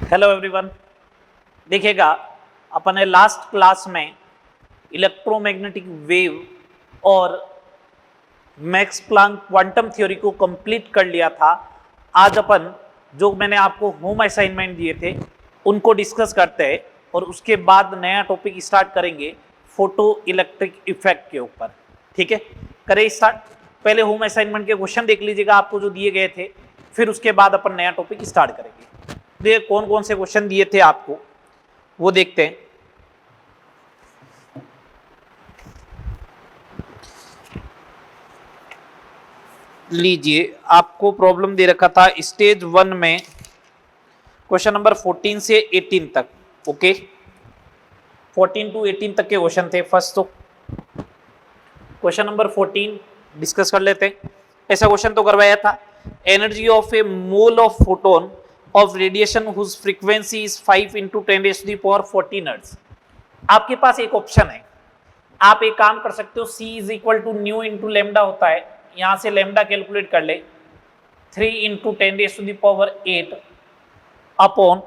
Hello everyone. देखिएगा, अपन ने last class में इलेक्ट्रोमैग्नेटिक वेव और मैक्स प्लैंक क्वांटम थ्योरी को कंप्लीट कर लिया था। आज अपन जो मैंने आपको होम असाइनमेंट दिए थे उनको डिस्कस करते हैं और उसके बाद नया टॉपिक स्टार्ट करेंगे फोटो इलेक्ट्रिक इफेक्ट के ऊपर। ठीक है, करें स्टार्ट। पहले होम असाइनमेंट के क्वेश्चन देख लीजिएगा आपको जो दिए गए थे, फिर उसके बाद अपन नया टॉपिक स्टार्ट करेंगे। देखिए कौन कौन से क्वेश्चन दिए थे आपको वो देखते हैं। लीजिए, आपको प्रॉब्लम दे रखा था स्टेज 1 में क्वेश्चन नंबर 14 से 18 तक। ओके, 14 टू 18 तक के क्वेश्चन थे। फर्स्ट तो क्वेश्चन नंबर 14 डिस्कस कर लेते हैं। ऐसा क्वेश्चन तो करवाया था, energy of a mole of photon of radiation whose frequency is 5 into 10⁻14 hertz. आपके पास एक ऑप्शन है, आप एक काम कर सकते हो, C is equal to nu into lambda होता है, यहां से लेमडा कैलकुलेट कर ले, 3 इंटू 10⁸ अपॉन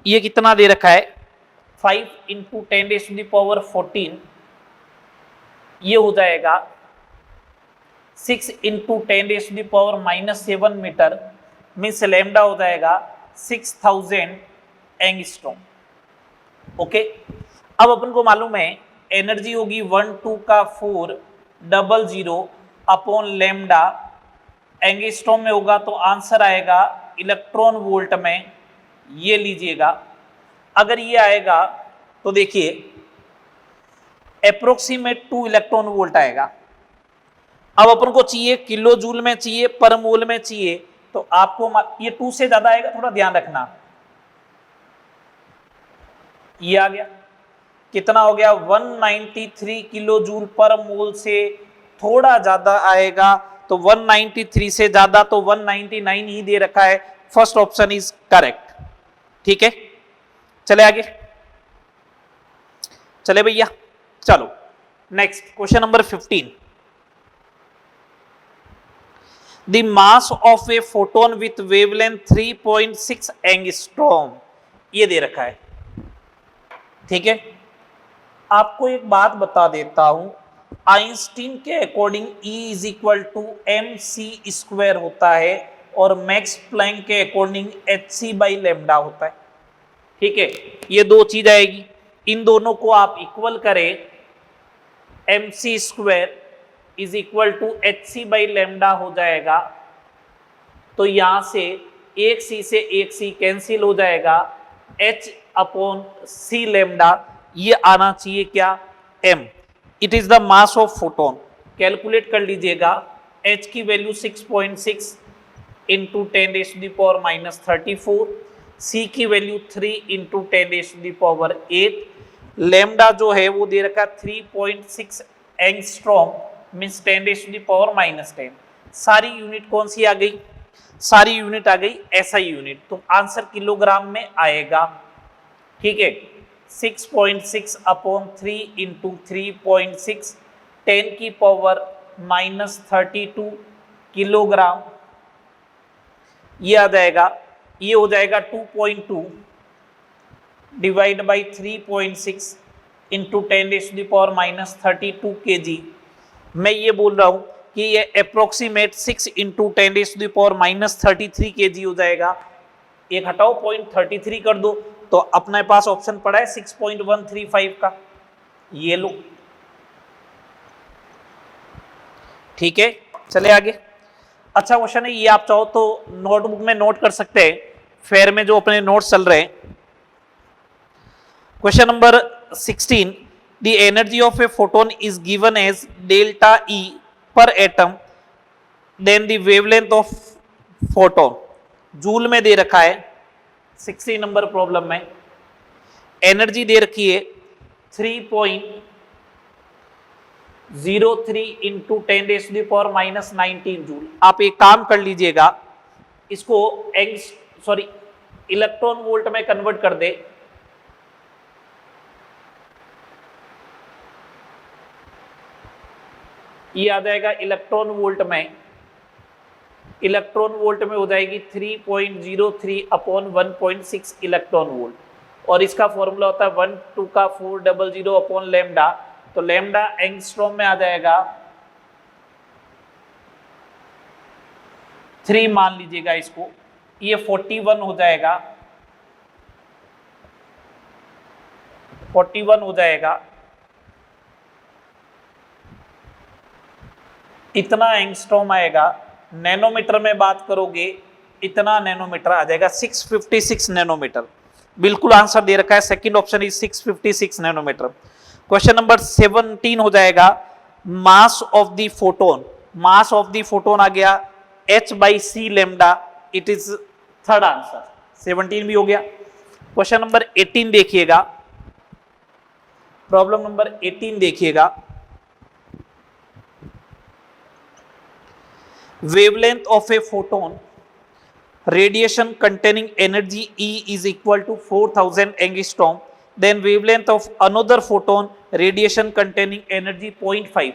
ये कितना दे रखा है 5 इंटू 10⁻14, ये हो जाएगा 6 इंटू 10⁻⁻7 मीटर, मीन्स लेमडा हो जाएगा 6000 एंगस्ट्रॉम। ओके, अब अपन को मालूम है एनर्जी होगी 12 का 400 अपॉन लेमडा, एंगस्ट्रॉम में होगा तो आंसर आएगा इलेक्ट्रॉन वोल्ट में। ये लीजिएगा, अगर ये आएगा तो देखिए अप्रोक्सीमेट 2 इलेक्ट्रॉन वोल्ट आएगा। अब अपन को चाहिए किलो जूल में, चाहिए पर मोल में चाहिए, तो आपको ये 2 से ज्यादा आएगा, थोड़ा ध्यान रखना। ये आ गया, कितना हो गया 193 किलो जूल पर मोल से थोड़ा ज्यादा आएगा, तो 193 से ज्यादा तो 199 ही दे रखा है। First option is correct. ठीक है, चले आगे, चले भैया, चलो next question number 15। The mass of a photon with wavelength 3.6 angstrom, ये दे रखा है। ठीक है, आपको एक बात बता देता हूं, आइंस्टीन के according E is equal to mc² होता है और मैक्स प्लैंक के अकॉर्डिंग hc/λ होता है। ठीक है, ये दो चीज आएगी, इन दोनों को आप इक्वल करें, mc² is equal to hc/λ हो जाएगा, तो यहां से एक c से एक c कैंसिल हो जाएगा, h/c⁻, ये आना चाहिए क्या m। It is the mass of photon, calculate कर लीजिएगा, h की वैल्यू 6.6 इंटू 10⁻⁻34, c की वैल्यू 3 इंटू 10⁸8, लेमडा जो है वो दे रखा 3.6 एंगस्ट्रॉम, मीन्स 10⁻⁻10। सारी यूनिट कौन सी आ गई, सारी यूनिट आ गई SI यूनिट, तो आंसर किलोग्राम में आएगा। ठीक है, 6.6 अपॉन 3 इंटू 3.6 10⁻32 किलोग्राम, ये आ जाएगा, ये हो जाएगा 2.2 डिवाइड बाई 3.6 इंटू 10⁻32 kg। मैं ये बोल रहा हूं कि ये अप्रोक्सीमेट 6 इंटू 10⁻33 kg हो जाएगा। एक हटाओ 0.33 कर दो, तो अपने पास ऑप्शन पड़ा है 6.135 का, ये लो। ठीक है, चले आगे। अच्छा क्वेश्चन है ये, आप चाहो तो नोटबुक में नोट कर सकते हैं, फेयर में जो अपने नोट्स चल रहे हैं। Question number 16, the energy of a photon is given as delta E per atom, then the wavelength of photon, joule में दे रखा है। 16 नंबर प्रॉब्लम में एनर्जी दे रखी है 3.03 इंटू 10⁻⁻19 जूल। आप एक काम कर लीजिएगा, इसको इलेक्ट्रॉन वोल्ट में कन्वर्ट कर दे, ये आ जाएगा इलेक्ट्रॉन वोल्ट में इलेक्ट्रॉन वोल्ट में हो जाएगी 3.03 अपॉन 1.6 इलेक्ट्रॉन वोल्ट। और इसका फॉर्मूला होता है 1 2 का 400 अपॉन लैम्डा, तो लैम्डा एंगस्ट्रॉम में आ जाएगा 3 मान लीजिएगा इसको, ये 41 हो जाएगा, 41 हो जाएगा। इतना एंगस्ट्रॉम आएगा। नैनोमीटर में बात करोगे इतना नैनोमीटर आ जाएगा 656 नैनोमीटर। बिल्कुल आंसर दे रखा है, second option is 656 nanometre. Question number 17 हो जाएगा mass of the photon. Mass of the photon आ गया h/c lambda, it is third answer. 17 भी हो गया। क्वेश्चन नंबर 18 देखिएगा, प्रॉब्लम नंबर 18 देखिएगा। wavelength of a photon radiation containing energy E is equal to 4000 angstrom, then wavelength of another photon radiation containing energy 0.5।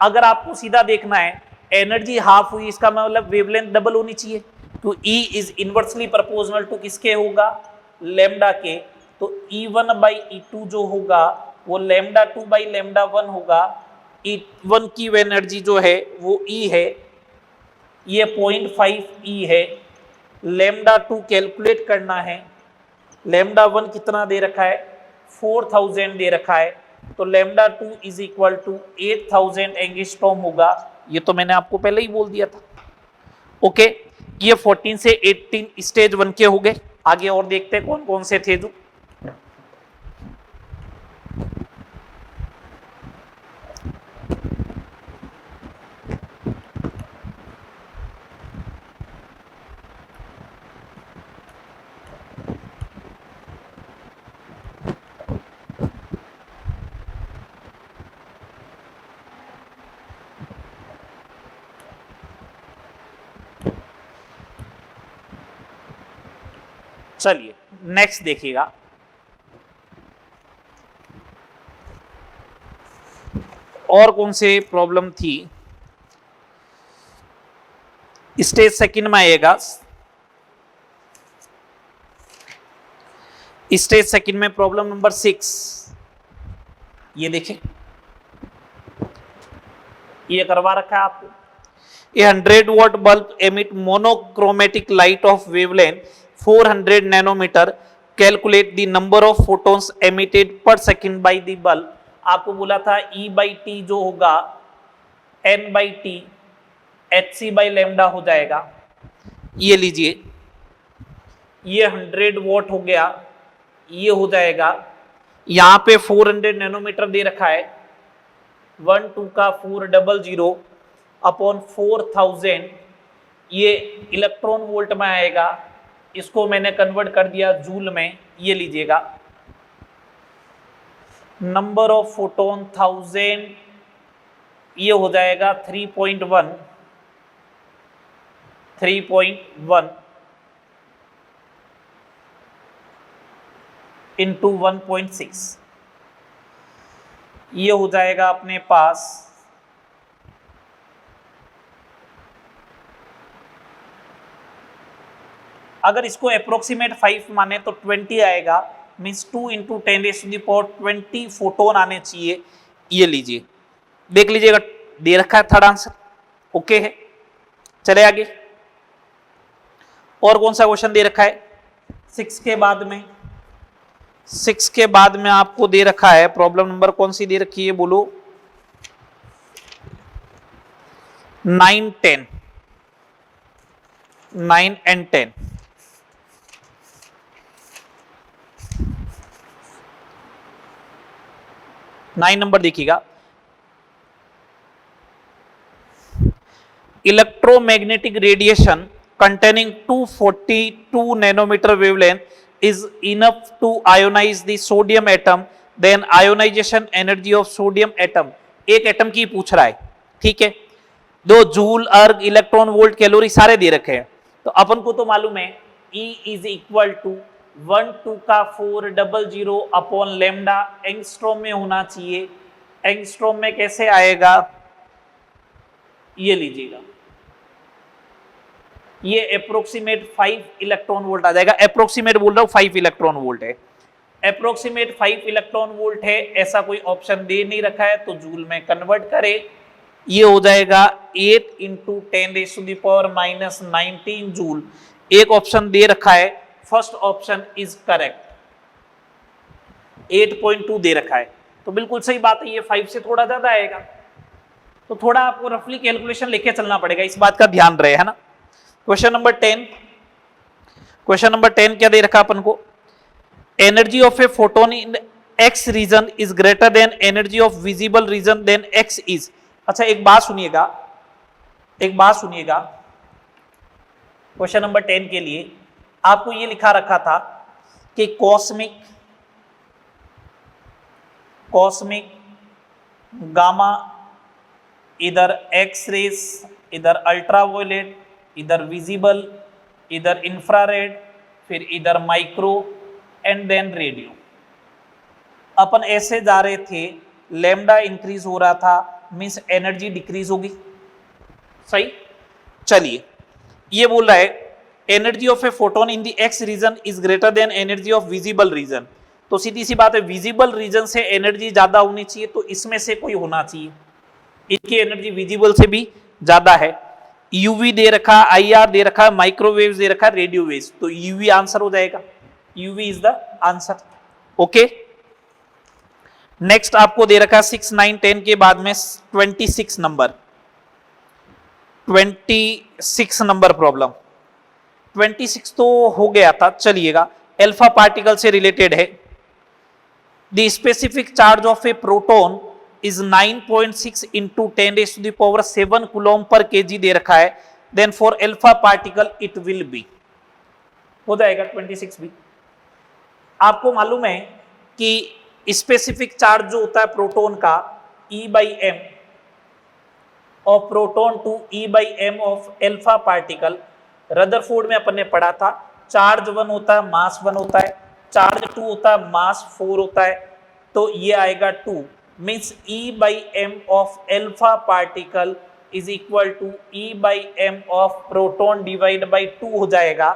अगर आपको सीधा देखना है एनर्जी हाफ हुई, इसका मतलब वेवलेंथ डबल होनी चाहिए, तो E is inversely proportional to किसके होगा, लैम्डा के। तो E1/E2 जो होगा वो λ2/λ1 होगा। E1 की एनर्जी जो है वो E है, ये 0.5 E है। λ2 कैलकुलेट करना है, λ1 कितना दे रखा है 4000 दे रखा है, तो λ2 इज इक्वल टू 8000 एंगस्ट्रॉम होगा। ये तो मैंने आपको पहले ही बोल दिया था। ओके, ये 14 से 18 स्टेज 1 के हो गए। आगे और देखते हैं कौन कौन से थे जो। चलिए नेक्स्ट देखिएगा, और कौन से प्रॉब्लम थी। स्टेज सेकंड में आएगा, स्टेज सेकंड में प्रॉब्लम नंबर 6। ये देखें, ये करवा रखा है आपको। ए 100 watt bulb emit monochromatic light of wavelength 400 nanometer, calculate the number of photons emitted per second by the bulb। आपको बोला था E/T जो होगा N/T hc/λ हो जाएगा। ये लीजिए, ये 100 वॉट हो गया, ये हो जाएगा, यहां पे 400 नैनोमीटर दे रखा है, 1 2 का 400 अपॉन 4000, ये इलेक्ट्रॉन वोल्ट में आएगा। इसको मैंने कन्वर्ट कर दिया जूल में। ये लीजिएगा, नंबर ऑफ फोटोन 1000, ये हो जाएगा 3.1 इंटू 1.6, ये हो जाएगा अपने पास अगर इसको अप्रोक्सीमेट 5 माने तो 20 आएगा, मीन्स 2 × 10⁻20 फोटोन आने चाहिए। ये लीजिए, देख लीजिएगा, दे रखा है थर्ड आंसर। ओके है, चले आगे। और कौन सा क्वेश्चन दे रखा है 6 के बाद में? 6 के बाद में आपको दे रखा है प्रॉब्लम नंबर कौन सी दे रखी है, बोलो। 9 10, 9 and 10। नाइन नंबर देखिएगा, electromagnetic radiation containing 242 nanometer wavelength is enough to ionize the sodium atom, then ionization energy of sodium atom। एक एटम की पूछ रहा है, ठीक है। 2 जूल, अर्ग, इलेक्ट्रॉन वोल्ट, कैलोरी सारे दे रखे हैं। तो अपन को तो मालूम है E इज इक्वल टू 1 2 का 400 अपॉन लैम्डा, एंगस्ट्रॉम में होना चाहिए। एंगस्ट्रॉम में कैसे आएगा, ये लीजिएगा, ये अप्रोक्सीमेट 5 इलेक्ट्रॉन वोल्ट आ जाएगा। अप्रोक्सीमेट बोल रहा हूं 5 इलेक्ट्रॉन वोल्ट है, अप्रोक्सीमेट 5 इलेक्ट्रॉन वोल्ट है, ऐसा कोई ऑप्शन दे नहीं रखा है तो जूल में कन्वर्ट करे, ये हो जाएगा 8 इंटू 10⁻⁻19 जूल। एक ऑप्शन दे रखा है, फर्स्ट ऑप्शन इज करेक्ट, 8.2 दे रखा है, तो बिल्कुल सही बात है, ये 5 से थोड़ा ज्यादा आएगा, तो थोड़ा आपको रफली कैलकुलेशन लेके चलना पड़ेगा, इस बात का ध्यान रहे, है ना। क्वेश्चन नंबर 10, क्वेश्चन नंबर 10 क्या दे रखा अपन को, energy of a photon in X region is greater than energy of visible region then X is. अच्छा एक बात सुनिएगा, एक बात सुनिएगा, क्वेश्चन नंबर 10 के लिए आपको ये लिखा रखा था कि कॉस्मिक गामा, इधर एक्स रेस, इधर अल्ट्रावायलेट, इधर विजिबल, इधर इंफ्रारेड, फिर इधर माइक्रो एंड देन रेडियो। अपन ऐसे जा रहे थे, लैम्डा इंक्रीज हो रहा था, मींस एनर्जी डिक्रीज होगी, सही। चलिए ये बोल रहा है energy of a photon in the X region is greater than energy of visible region, तो सीधी सी बात है विजिबल रीजन से एनर्जी ज्यादा होनी चाहिए, तो इसमें से कोई होना चाहिए, इनकी एनर्जी विजिबल से भी ज्यादा है। यूवी दे रखा, आईआर दे रखा, माइक्रोवेव दे रखा, रेडियो वेव्स, तो यूवी आंसर हो जाएगा, UV is the answer. Okay next आपको दे रखा 6, 9, 10 के बाद में 26 नंबर, 26 नंबर प्रॉब्लम, 26 तो हो गया था, चलिएगा अल्फा पार्टिकल से रिलेटेड है। The specific charge of a proton is 9.6 into 10⁻⁷ coulomb per kg दे रखा है, then for alpha particle it will be, हो जाएगा 26 भी। आपको मालूम है कि स्पेसिफिक चार्ज जो होता है प्रोटॉन का E/m of proton to E/m of alpha particle, Rutherford में अपन ने पढ़ा था, चार्ज 1 होता है, मास 1 होता है, चार्ज 2 होता है, मास 4 होता है, तो ये आएगा 2, means E/m of alpha particle is equal to E/m of proton divide by 2 हो जाएगा,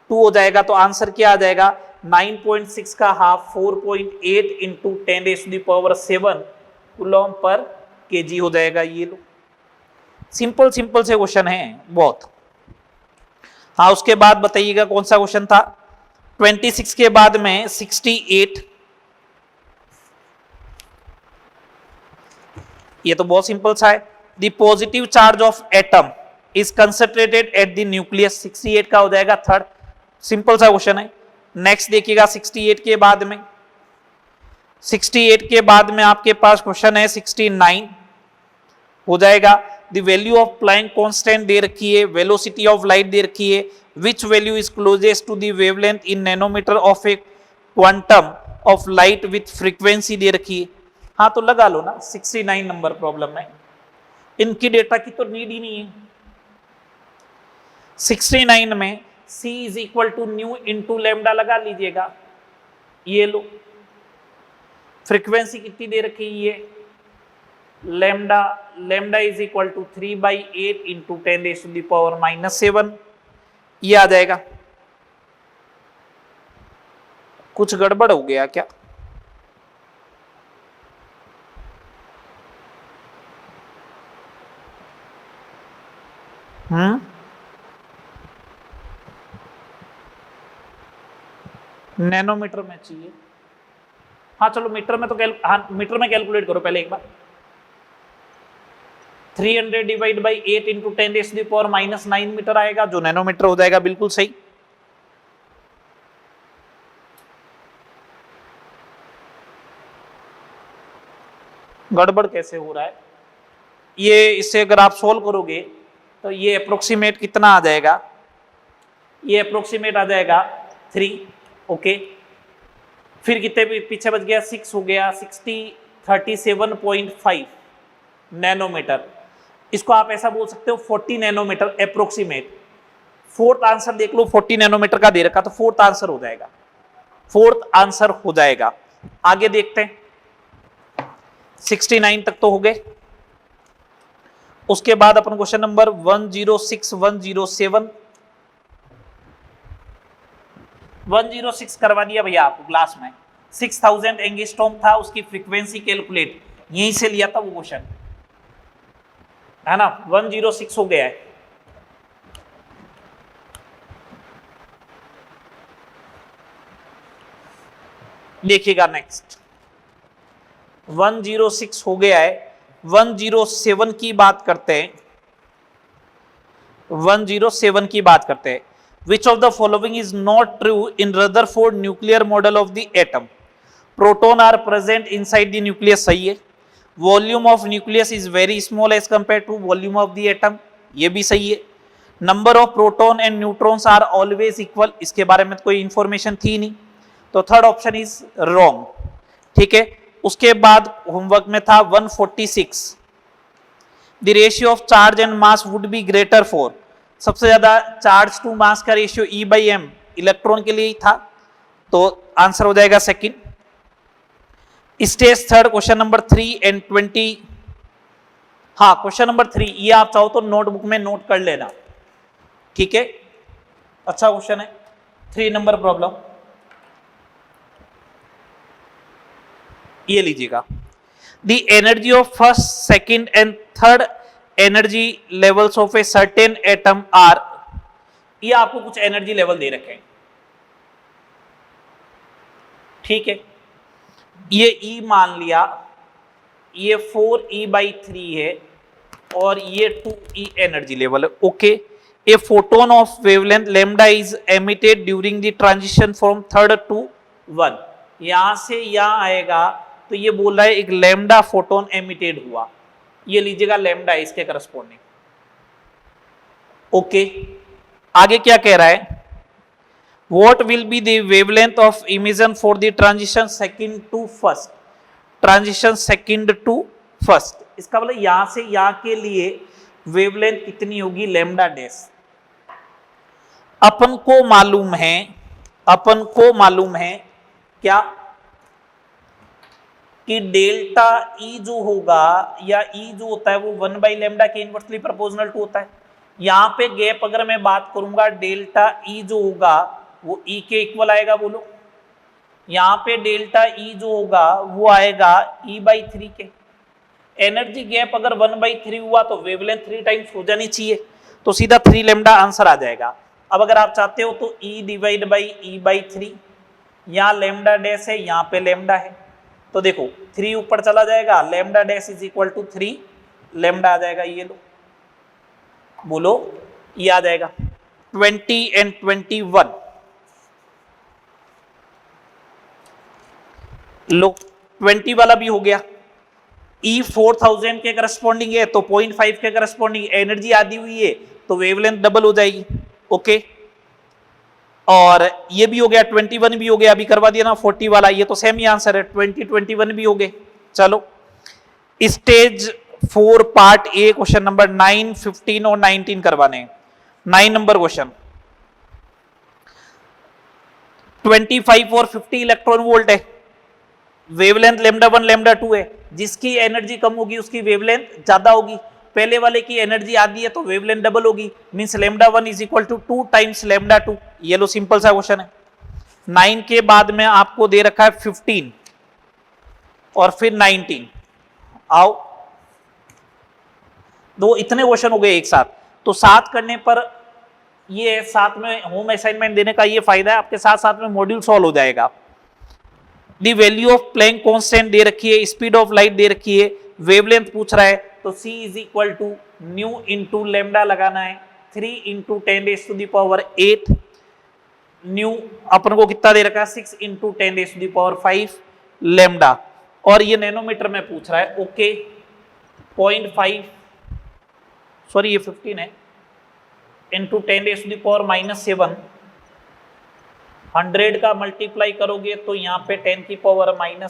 2 हो जाएगा, तो आंसर क्या आ जाएगा 9.6 का half 4.8 into 10⁻⁷ coulomb per KG हो जाएगा। ये लो सिंपल सिंपल से क्वेश्चन है बहुत। हाँ उसके बाद बताइएगा कौन सा क्वेश्चन था, 26 के बाद में 68, ये तो बहुत सिंपल सा है। The positive charge of atom is concentrated at the nucleus, 68 का हो जाएगा थर्ड, सिंपल सा क्वेश्चन है। नेक्स्ट देखिएगा 68 के बाद में, 68 के बाद में आपके पास क्वेश्चन है 69 हो जाएगा। The value of Planck constant दे रखी है, वेलोसिटी ऑफ लाइट दे रखी है, which value is closest to the wavelength in nanometre of a quantum of light with frequency दे रखी है। हाँ तो लगा लो ना 69 नंबर प्रॉब्लम में, इनकी डेटा की तो नीड ही नहीं है। 69 में C is equal to nu into lambda लगा लीजिएगा, ये लो फ्रीक्वेंसी कितनी दे रखी है, ये lambda, lambda is equal to 3/8 into 10⁻⁻7, ये आ जाएगा। कुछ गड़बड़ हो गया क्या? नैनोमीटर में चाहिए, हाँ चलो मीटर में तो हाँ मीटर में कैलकुलेट करो पहले एक बार, 300 डिवाइड बाई 8 इंटू 10⁻⁻9 मीटर आएगा, जो नैनोमीटर हो जाएगा, बिल्कुल सही। गड़बड़ कैसे हो रहा है ये, इससे अगर आप सोल्व करोगे तो ये अप्रोक्सीमेट कितना आ जाएगा, ये अप्रोक्सीमेट आ जाएगा 3, ओके फिर कितने पीछे बच गया 6 हो गया, 37.5 नैनोमीटर, इसको आप ऐसा बोल सकते हो 40 नैनोमीटर अप्रोक्सीमेट। फोर्थ आंसर देख लो 40 नैनोमीटर का दे रखा, तो फोर्थ आंसर हो जाएगा, फोर्थ आंसर हो जाएगा। आगे देखते हैं 69 तक तो हो गए। उसके बाद अपन क्वेश्चन नंबर 106 107 106 करवा दिया भैया आपको क्लास में। 6000 एंगस्ट्रॉम था, उसकी फ्रीक्वेंसी कैलकुलेट यहीं से लिया था वो क्वेश्चन, है ना। 106 हो गया है। देखिएगा नेक्स्ट 106 हो गया है। 107 की बात करते हैं। 107 की बात करते हैं। Which of the following is not true in Rutherford nuclear model of the atom? Proton are present inside the nucleus, सही है। Volume of nucleus is very small as compared to volume of the atom, ये भी सही है। Number of proton and neutrons are always equal, इसके बारे में कोई इंफॉर्मेशन थी नहीं, तो थर्ड ऑप्शन इज रॉन्ग, ठीक है। उसके बाद होमवर्क में था 146, the ratio of charge and mass would be greater for, सबसे ज्यादा चार्ज टू मास का रेशियो E/m इलेक्ट्रॉन के लिए ही था, तो आंसर हो जाएगा second. Stage third question number 3 and 20, हाँ क्वेश्चन नंबर 3 ये आप चाहो तो नोटबुक में नोट कर लेना, ठीक है, अच्छा क्वेश्चन है। 3 नंबर प्रॉब्लम ये लीजिएगा, the energy of first second and third energy levels of a certain atom are, ये आपको कुछ एनर्जी लेवल दे रखे हैं, ठीक है। ये E मान लिया, ये 4E/3 है और ये 2E एनर्जी लेवल है, okay. A photon of wavelength lambda is emitted during the transition from third to 1, यहां से यहां आएगा तो ये बोल रहा है एक लैम्डा फोटोन एमिटेड हुआ, ये लीजिएगा लैम्डा इसके करस्पॉन्डिंग, ओके। आगे क्या कह रहा है, what will be the wavelength of emission for the transition second to first, transition second to first, इसका मतलब यहां से यहां के लिए वेवलेंथ कितनी होगी, लैम्डा डैश। अपन को मालूम है क्या कि डेल्टा E जो होगा या E जो होता है वो 1/λ के इनवर्सली प्रोपोर्शनल टू होता है। यहां पे गैप अगर मैं बात करूंगा, डेल्टा E जो होगा वो E के इक्वल आएगा, बोलो। यहां पे डेल्टा E जो होगा वो आएगा E/3 के। एनर्जी गैप अगर 1/3 हुआ तो वेवलेंथ 3 टाइम्स हो जानी चाहिए, तो सीधा 3λ आंसर आ जाएगा। अब अगर आप चाहते हो तो E/E/3, यहाँ लैम्डा डैश है, यहाँ पे लैम्डा है, तो देखो 3 ऊपर चला जाएगा, lambda dash is equal to 3 lambda आ जाएगा, ये लो, बोलो ये आ जाएगा। 20 एंड 21 लो, 20 वाला भी हो गया। E 4000 के करस्पॉन्डिंग है तो 0.5 के करस्पॉन्डिंग एनर्जी आदि हुई है तो वेवलेंथ डबल हो जाएगी, ओके। और ये भी हो गया, 21 भी हो गया, अभी करवा दिया ना 40 वाला, ये तो सेम ही आंसर है, 20 21 भी हो गए। चलो stage 4 part A question number 9 15 और 19 करवाने हैं। 9 नंबर क्वेश्चन, 25 और 50 इलेक्ट्रॉन वोल्ट है, वेवलेंथ λ1 λ2 है, जिसकी एनर्जी कम होगी उसकी वेवलेंथ ज्यादा होगी, पहले वाले की एनर्जी आधी है तो वेवलेंथ डबल होगी, means λ1 is equal to 2 times λ2, ये लो सिंपल सा क्वेश्चन है। 9 के बाद में आपको दे रखा है 15 और फिर 19, आओ दो इतने क्वेश्चन हो गए एक साथ, तो साथ करने पर ये साथ में होम असाइनमेंट देने का ये फायदा है, आपके साथ साथ में मॉड्यूल सॉल्व हो जाएगा। दी वैल्यू ऑफ प्लैंक कांस्टेंट दे रखी है, स्पीड ऑफ लाइट दे रखी है, वेवलेंथ पूछ रहा है, तो C is equal to nu into lambda लगाना है, 3 इंटू 10⁸ न्यू अपन को कितना दे रखा है 6 इंटू 10⁵ लैम्डा, और ये नैनोमीटर में पूछ रहा है, ओके। 0.5 सॉरी ये 15 है, इंटू 10⁻⁻7, 100 का मल्टीप्लाई करोगे तो यहाँ पे 10⁻⁻,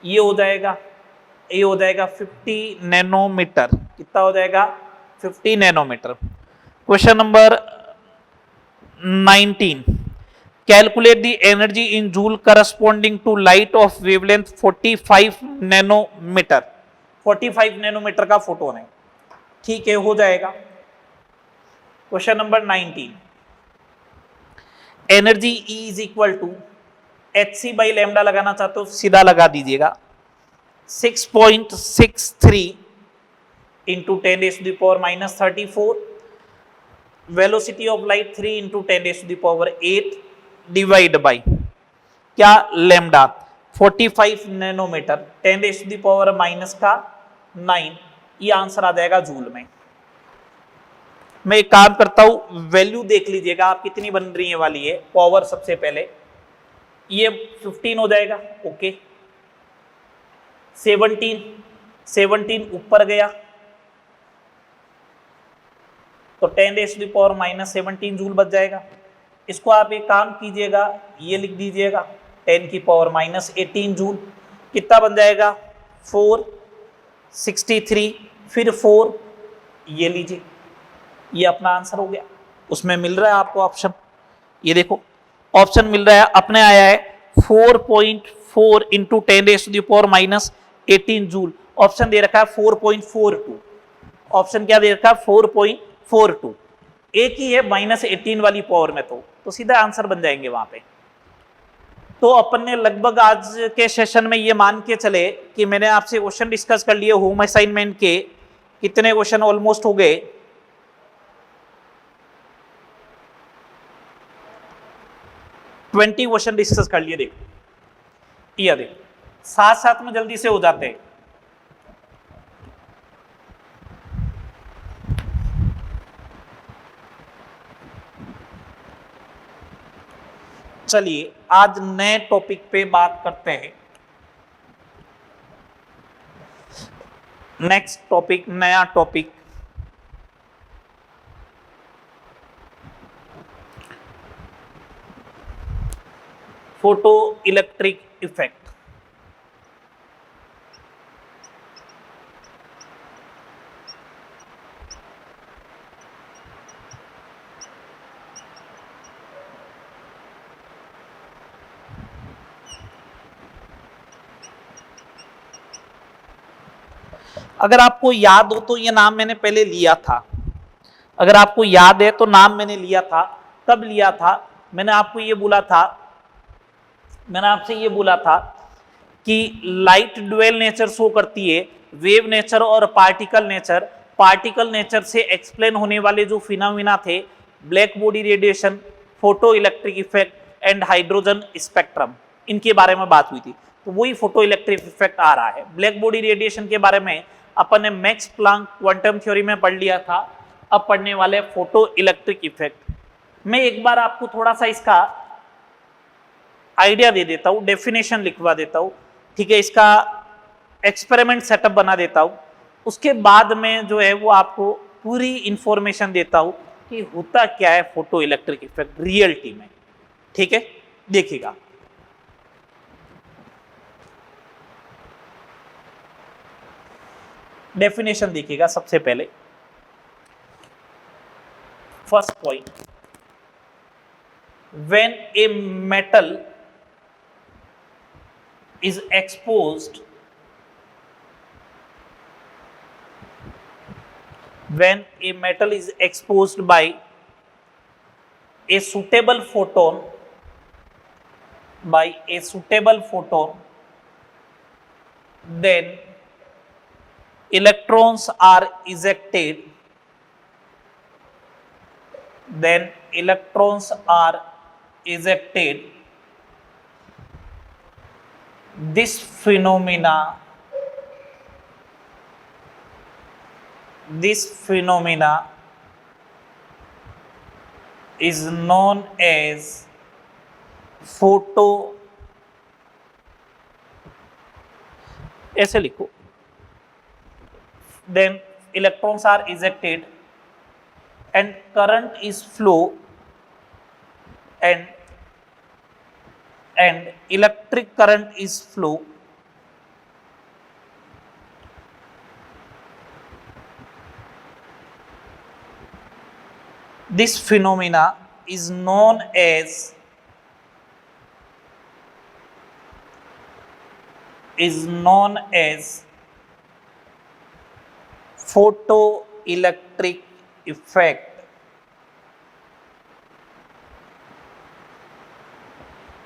ये हो जाएगा, ये हो जाएगा 50 नैनोमीटर, कितना हो जाएगा 50 nanometer. Question number 19, calculate the energy in joule corresponding to light of wavelength 45 nanometer. 45 nanometer का फोटोन है, ठीक है, हो जाएगा। Question number 19, energy E is equal to HC by lambda लगाना चाहते हो सीधा लगा दीजिएगा, 6.63 into 10⁻⁻34, velocity of light 3 into 10⁸ divide by क्या, लैम्डा 45 नैनोमीटर 10⁻⁻⁹, ये आंसर आ जाएगा जूल में। मैं एक काम करता हूं, वैल्यू देख लीजिएगा आप कितनी बन रही है वाली है पावर। सबसे पहले ये 15 हो जाएगा, ओके। 17 ऊपर गया तो 10⁻⁻17 जूल बच जाएगा। इसको आप एक काम कीजिएगा, ये लिख दीजिएगा 10⁻⁻18 जूल, कितना बन जाएगा 463, फिर 4, ये लीजिए, ये अपना आंसर हो गया। उसमें मिल रहा है आपको ऑप्शन, ये देखो ऑप्शन मिल रहा है, अपने आया है 4.4 इंटू 10⁻⁻18 जूल। ऑप्शन दे रखा है 4.42, ऑप्शन क्या दे रखा है 4.42, एक ही है -18 वाली पावर में, तो सीधा आंसर बन जाएंगे वहां पे। तो अपन ने लगभग आज के सेशन में ये मान के चले कि मैंने आपसे क्वेश्चन डिस्कस कर लिए होम असाइनमेंट के, कितने क्वेश्चन ऑलमोस्ट हो गए, 20 क्वेश्चन डिस्कस कर लिए। देखो ये देखो, साथ साथ में जल्दी से हो जाते हैं। चलिए आज नए टॉपिक पे बात करते हैं। नेक्स्ट टॉपिक, नया टॉपिक, फोटो इलेक्ट्रिक इफेक्ट। अगर आपको याद हो तो ये नाम मैंने पहले लिया था, अगर आपको याद है तो नाम मैंने लिया था। कब लिया था? मैंने आपको ये बोला था, मैंने आपसे ये बोला था कि लाइट ड्यूअल नेचर शो करती है, वेव नेचर और पार्टिकल नेचर। पार्टिकल नेचर से एक्सप्लेन होने वाले जो फिनोमिना थे, black body radiation, photo electric effect and hydrogen spectrum, इनके बारे में बात हुई थी। तो वही फोटो इलेक्ट्रिक इफेक्ट आ रहा है। ब्लैक बॉडी रेडिएशन के बारे में अपन ने मैक्स प्लांक क्वांटम थ्योरी में पढ़ लिया था, अब पढ़ने वाले फोटो इलेक्ट्रिक इफेक्ट। मैं एक बार आपको थोड़ा सा इसका आइडिया दे देता हूं, डेफिनेशन लिखवा देता हूं, ठीक है, इसका एक्सपेरिमेंट सेटअप बना देता हूं, उसके बाद में जो है वो आपको पूरी इंफॉर्मेशन देता हूं कि होता क्या है फोटो इलेक्ट्रिक इफेक्ट रियलिटी में, ठीक है। देखिएगा, डेफिनेशन देखिएगा। सबसे पहले first point, when a metal is exposed, when a metal is exposed by a suitable photon, then electrons are ejected, this phenomena is known as photo, ऐसे लिखो, then electrons are ejected and current is flow and electric current is flow. This phenomena is known as photoelectric electric effect,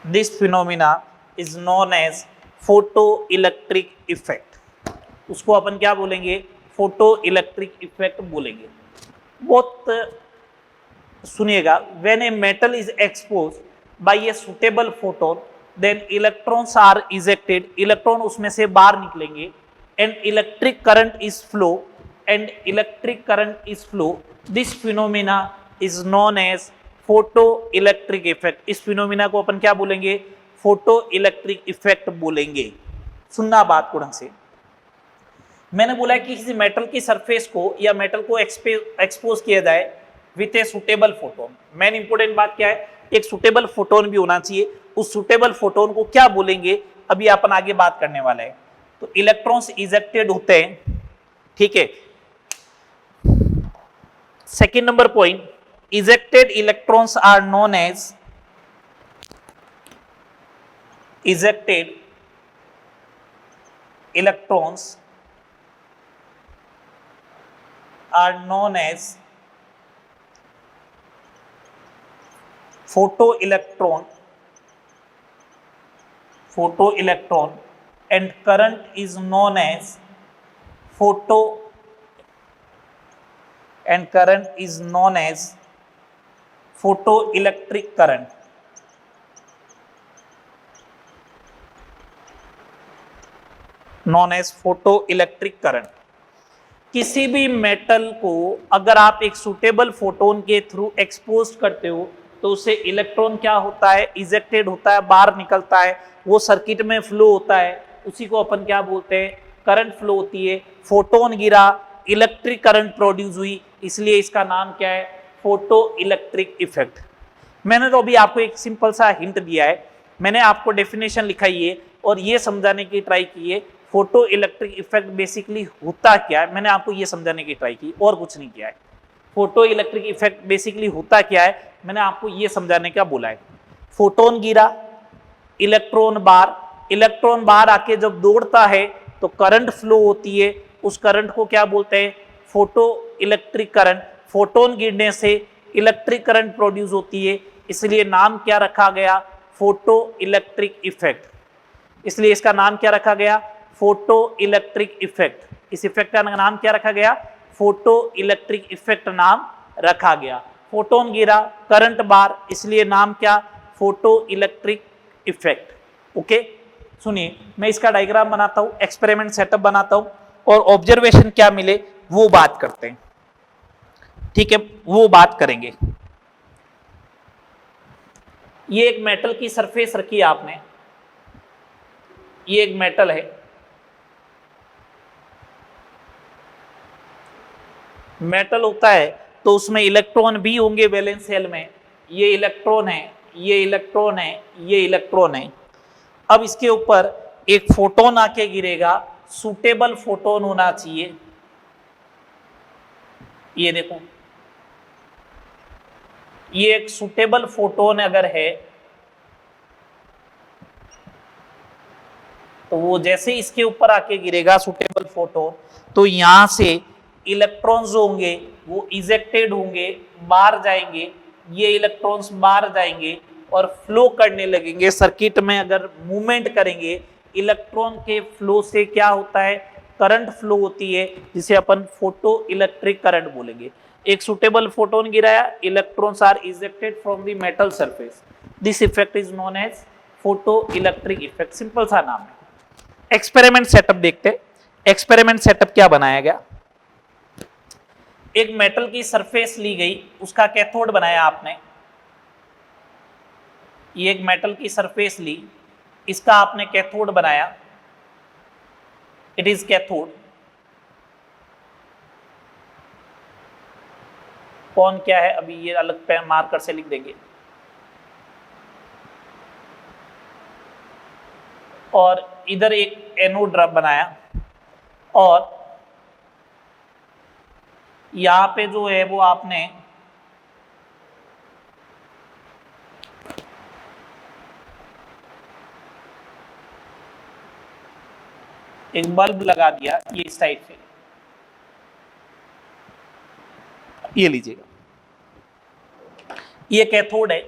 this phenomena is known as photo electric effect. उसको अपन क्या बोलेंगे? Photo electric effect बोलेंगे। बहुत सुनिएगा, when a metal is expose by a suitable photon then electrons are ejected, electron उसमें से बाहर निकलेंगे, and electric current is flow, and electric current is flow, this phenomena is known as photo electric effect. इस phenomena को अपन क्या बोलेंगे? Photo electric effect बोलेंगे। सुनना बात को ढंग से, मैंने बोला है कि किसी मेटल की सरफेस को या मेटल को एक्सपोज किया जाए with A suitable photon. Main important बात क्या है? एक सुटेबल फोटोन भी होना चाहिए। उस सुटेबल फोटोन को क्या बोलेंगे, अभी अपन आगे बात करने वाले हैं। तो इलेक्ट्रॉन्स इजेक्टेड होते हैं, ठीक है। Second number point, ejected electrons are known as ejected electrons are known as photoelectron and current is known as photoelectric current। Known as photo electric current. किसी भी मेटल को अगर आप एक सुटेबल फोटोन के थ्रू एक्सपोज करते हो तो उससे इलेक्ट्रॉन क्या होता है? इजेक्टेड होता है, बाहर निकलता है, वो सर्किट में फ्लो होता है, उसी को अपन क्या बोलते हैं? करंट फ्लो होती है। फोटोन गिरा, इलेक्ट्रिक करंट प्रोड्यूस हुई, इसलिए इसका नाम क्या है? Photo electric effect. मैंने तो अभी आपको एक सिंपल सा हिंट दिया है, मैंने आपको डेफिनेशन लिखाई है और ये समझाने की ट्राई की है फोटो इलेक्ट्रिक इफेक्ट बेसिकली होता क्या है। मैंने आपको ये समझाने की ट्राई की और कुछ नहीं किया है। फोटो इलेक्ट्रिक इफेक्ट बेसिकली होता क्या है, मैंने आपको ये समझाने का बोला है। फोटोन गिरा, इलेक्ट्रॉन बाहर आके जब दौड़ता है तो करंट फ्लो होती है, उस करंट को क्या बोलते हैं? Photo electric current. फोटोन गिरने से इलेक्ट्रिक करंट प्रोड्यूस होती है, इसलिए नाम क्या रखा गया? Photo electric effect. इसलिए इसका नाम क्या रखा गया? Photo electric effect. इस इफेक्ट का नाम क्या रखा गया? फोटो इलेक्ट्रिक इफेक्ट नाम रखा गया। फोटोन गिरा, करंट बाहर, इसलिए नाम क्या? Photo electric effect. ओके, सुनिए, मैं इसका डायग्राम बनाता हूं, एक्सपेरिमेंट सेटअप बनाता हूं और ऑब्जर्वेशन क्या मिले वो बात करते हैं, ठीक है, वो बात करेंगे। ये एक मेटल की सरफेस रखी है आपने, ये एक मेटल है, मेटल होता है तो उसमें इलेक्ट्रॉन भी होंगे वैलेंस शेल में। ये इलेक्ट्रॉन है, ये इलेक्ट्रॉन है, ये इलेक्ट्रॉन है। अब इसके ऊपर एक फोटोन आके गिरेगा, सूटेबल फोटोन होना चाहिए। ये देखो, ये एक सूटेबल फोटोन अगर है तो वो जैसे इसके ऊपर आके गिरेगा सूटेबल फोटोन, तो यहां से इलेक्ट्रॉन्स जो होंगे वो इजेक्टेड होंगे, बाहर जाएंगे। ये इलेक्ट्रॉन्स बाहर जाएंगे और फ्लो करने लगेंगे सर्किट में। अगर मूवमेंट करेंगे, इलेक्ट्रॉन के फ्लो से क्या होता है? करंट फ्लो होती है, जिसे अपन फोटो इलेक्ट्रिक करंट बोलेंगे। एक सुटेबल फोटोन गिराया, electrons are ejected from the metal surface, this effect is known as photo electric effect. Simple सा नाम है। एक्सपेरिमेंट सेटअप देखते। एक्सपेरिमेंट सेटअप क्या बनाया गया? एक मेटल की सरफेस ली गई, उसका कैथोड बनाया आपने। ये एक मेटल की सरफेस ली, इसका आपने कैथोड बनाया, इट इज कैथोड। कौन क्या है अभी ये अलग पे मार्कर से लिख देंगे। और इधर एक एनोड बनाया और यहां पे जो है वो आपने एक बल्ब लगा दिया, ये इस साइड से। ये लीजिएगा, ये कैथोड है,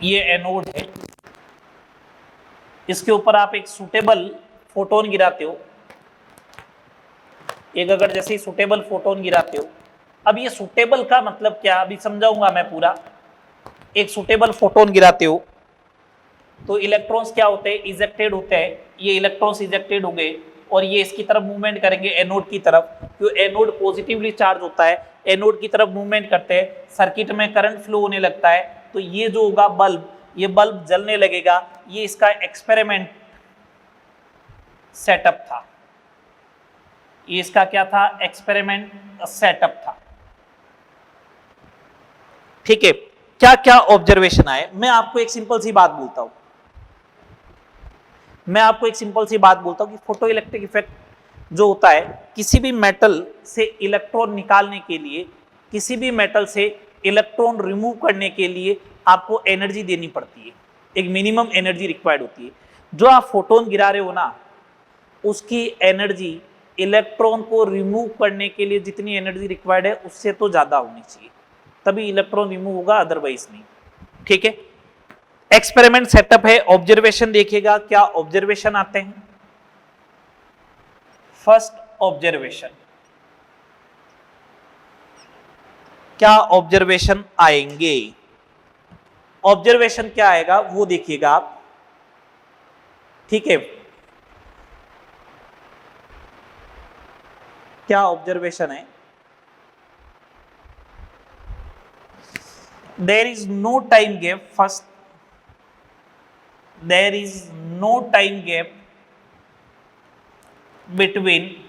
ये एनोड है, इसके ऊपर आप एक सूटेबल फोटोन गिराते हो, एक अगर जैसे ही सूटेबल फोटोन गिराते हो। अब ये सूटेबल का मतलब क्या, अभी समझाऊंगा मैं पूरा। एक सूटेबल फोटोन गिराते हो तो इलेक्ट्रॉन्स क्या होते हैं, इजेक्टेड होते हैं, ये इलेक्ट्रॉन्स इजेक्टेड हो गए और ये इसकी तरफ मूवमेंट करेंगे एनोड की तरफ, क्योंकि एनोड पॉजिटिवली चार्ज होता है, एनोड की तरफ मूवमेंट करते हैं, सर्किट में करंट फ्लो होने लगता है, तो ये जो होगा बल्ब, ये बल्ब जलने लगेगा। ये इसका एक्सपेरिमेंट सेटअप था, ये इसका क्या था, एक्सपेरिमेंट सेटअप था। ठीक है, क्या क्या ऑब्जर्वेशन आए, मैं आपको एक सिंपल सी बात बोलता हूं, कि फोटो इलेक्ट्रिक इफेक्ट जो होता है, किसी भी मेटल से इलेक्ट्रॉन निकालने के लिए, किसी भी मेटल से इलेक्ट्रॉन रिमूव करने के लिए आपको एनर्जी देनी पड़ती है, एक मिनिमम एनर्जी रिक्वायर्ड होती है। जो आप फोटोन गिरा रहे हो ना, उसकी एनर्जी इलेक्ट्रॉन को रिमूव करने के लिए जितनी एनर्जी रिक्वायर्ड है उससे तो ज्यादा होनी चाहिए, तभी इलेक्ट्रॉन रिमूव होगा, अदरवाइज नहीं। ठीक है, एक्सपेरिमेंट सेटअप है, ऑब्जर्वेशन देखिएगा, क्या ऑब्जर्वेशन आते हैं। फर्स्ट ऑब्जर्वेशन, क्या ऑब्जर्वेशन आएंगे, ऑब्जर्वेशन क्या आएगा वो देखिएगा आप। ठीक है, क्या ऑब्जर्वेशन है, there is no time gap, first there is no time gap between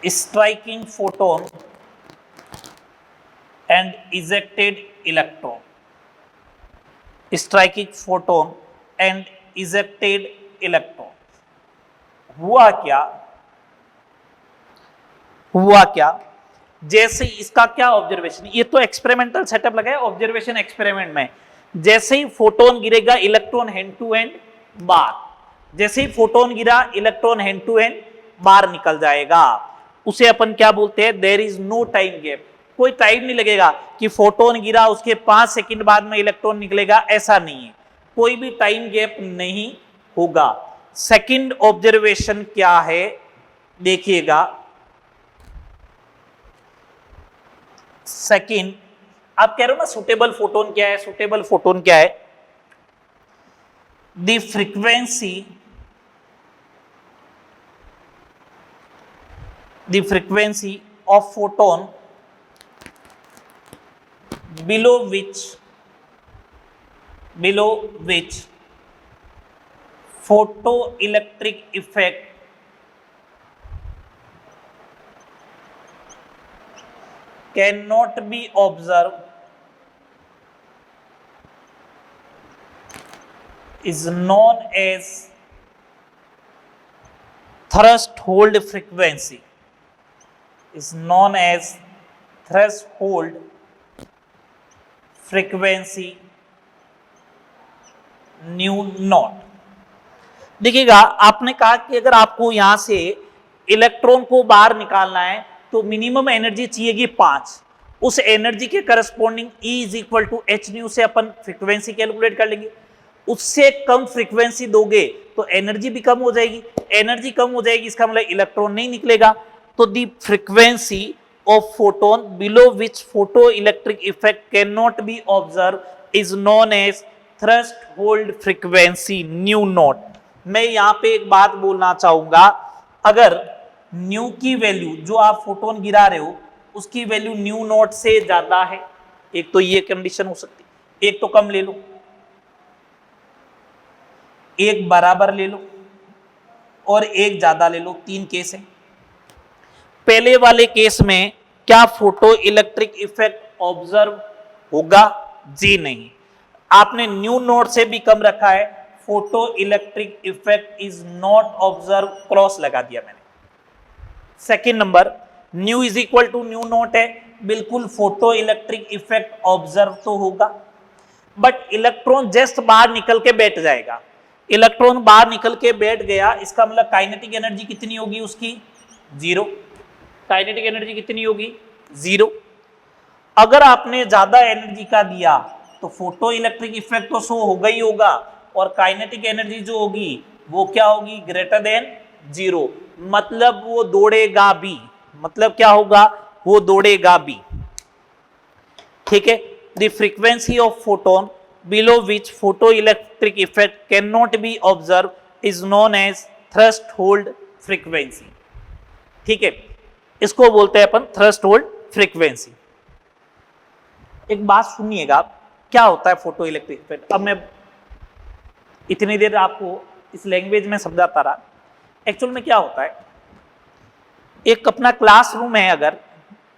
striking photon and ejected electron, striking photon and ejected electron। हुआ क्या, जैसे इसका क्या ऑब्जर्वेशन, ये तो एक्सपेरिमेंटल सेटअप लगा है, ऑब्जर्वेशन एक्सपेरिमेंट में, जैसे ही फोटोन गिरेगा इलेक्ट्रॉन हैंड टू हैंड बाहर, जैसे ही फोटोन गिरा इलेक्ट्रॉन हैंड टू हैंड बाहर निकल जाएगा, उसे अपन क्या बोलते हैं, there is no time gap. कोई टाइम नहीं लगेगा कि फोटोन गिरा उसके 5 सेकंड बाद में इलेक्ट्रॉन निकलेगा, ऐसा नहीं है, कोई भी टाइम गैप नहीं होगा। सेकंड ऑब्जर्वेशन क्या है देखिएगा, सेकंड, आप कह रहे हो ना सुटेबल फोटोन क्या है, सुटेबल फोटोन क्या है, the frequency of photon below which photoelectric effect cannot be observed is known as threshold frequency, is known as threshold frequency new not. देखिएगा, आपने कहा कि अगर आपको यहां से इलेक्ट्रॉन को बाहर निकालना है तो मिनिमम एनर्जी चाहिएगी 5, उस एनर्जी के corresponding E is equal to h nu से अपन फ्रीक्वेंसी कैलकुलेट कर लेंगे। उससे कम फ्रीक्वेंसी दोगे तो एनर्जी भी कम हो जाएगी, एनर्जी कम हो जाएगी इसका मतलब इलेक्ट्रॉन नहीं निकलेगा। तो the frequency of photon below which photo electric effect can not be observe is known as threshold frequency nu naught. मैं यहां पे एक बात बोलना चाहूंगा, अगर न्यू की वैल्यू जो आप फोटोन गिरा रहे हो उसकी वैल्यू न्यू नॉट से ज्यादा है, एक तो ये कंडीशन हो सकती है, एक तो कम ले लो, एक बराबर ले लो और एक ज्यादा ले लो, 3 केस है। पहले वाले केस में क्या फोटो इलेक्ट्रिक इफेक्ट ऑब्जर्व होगा? जी नहीं, आपने न्यू नॉट से भी कम रखा है, photo electric effect is not observe, cross लगा दिया मैंने। Second number, nu is equal to nu naught है, बिल्कुल फोटो इलेक्ट्रिक इफेक्ट ऑब्जर्व तो होगा, बट इलेक्ट्रॉन जस्ट बाहर निकल के बैठ जाएगा। इलेक्ट्रॉन बाहर निकल के बैठ गया, इसका मतलब काइनेटिक एनर्जी कितनी होगी उसकी? जीरो। काइनेटिक एनर्जी कितनी होगी? जीरो। अगर आपने ज्यादा एनर्जी का दिया तो फोटो इलेक्ट्रिक इफेक्ट तो शो होगा ही होगा, और काइनेटिक एनर्जी जो होगी वो क्या होगी? Greater than zero. मतलब वो दौड़ेगा भी, मतलब क्या होगा? वो दौड़ेगा भी। ठीक है। The frequency of photon below which photo electric effect can not be observe is known as threshold frequency. ठीक है, इसको बोलते हैं अपन थ्रेशोल्ड फ्रीक्वेंसी। एक बात सुनिएगा, क्या होता है फोटो इलेक्ट्रिक इफेक्ट? अब मैं इतनी देर आपको इस लैंग्वेज में समझाता रहा, एक्चुअल में क्या होता है। एक अपना क्लासरूम है, अगर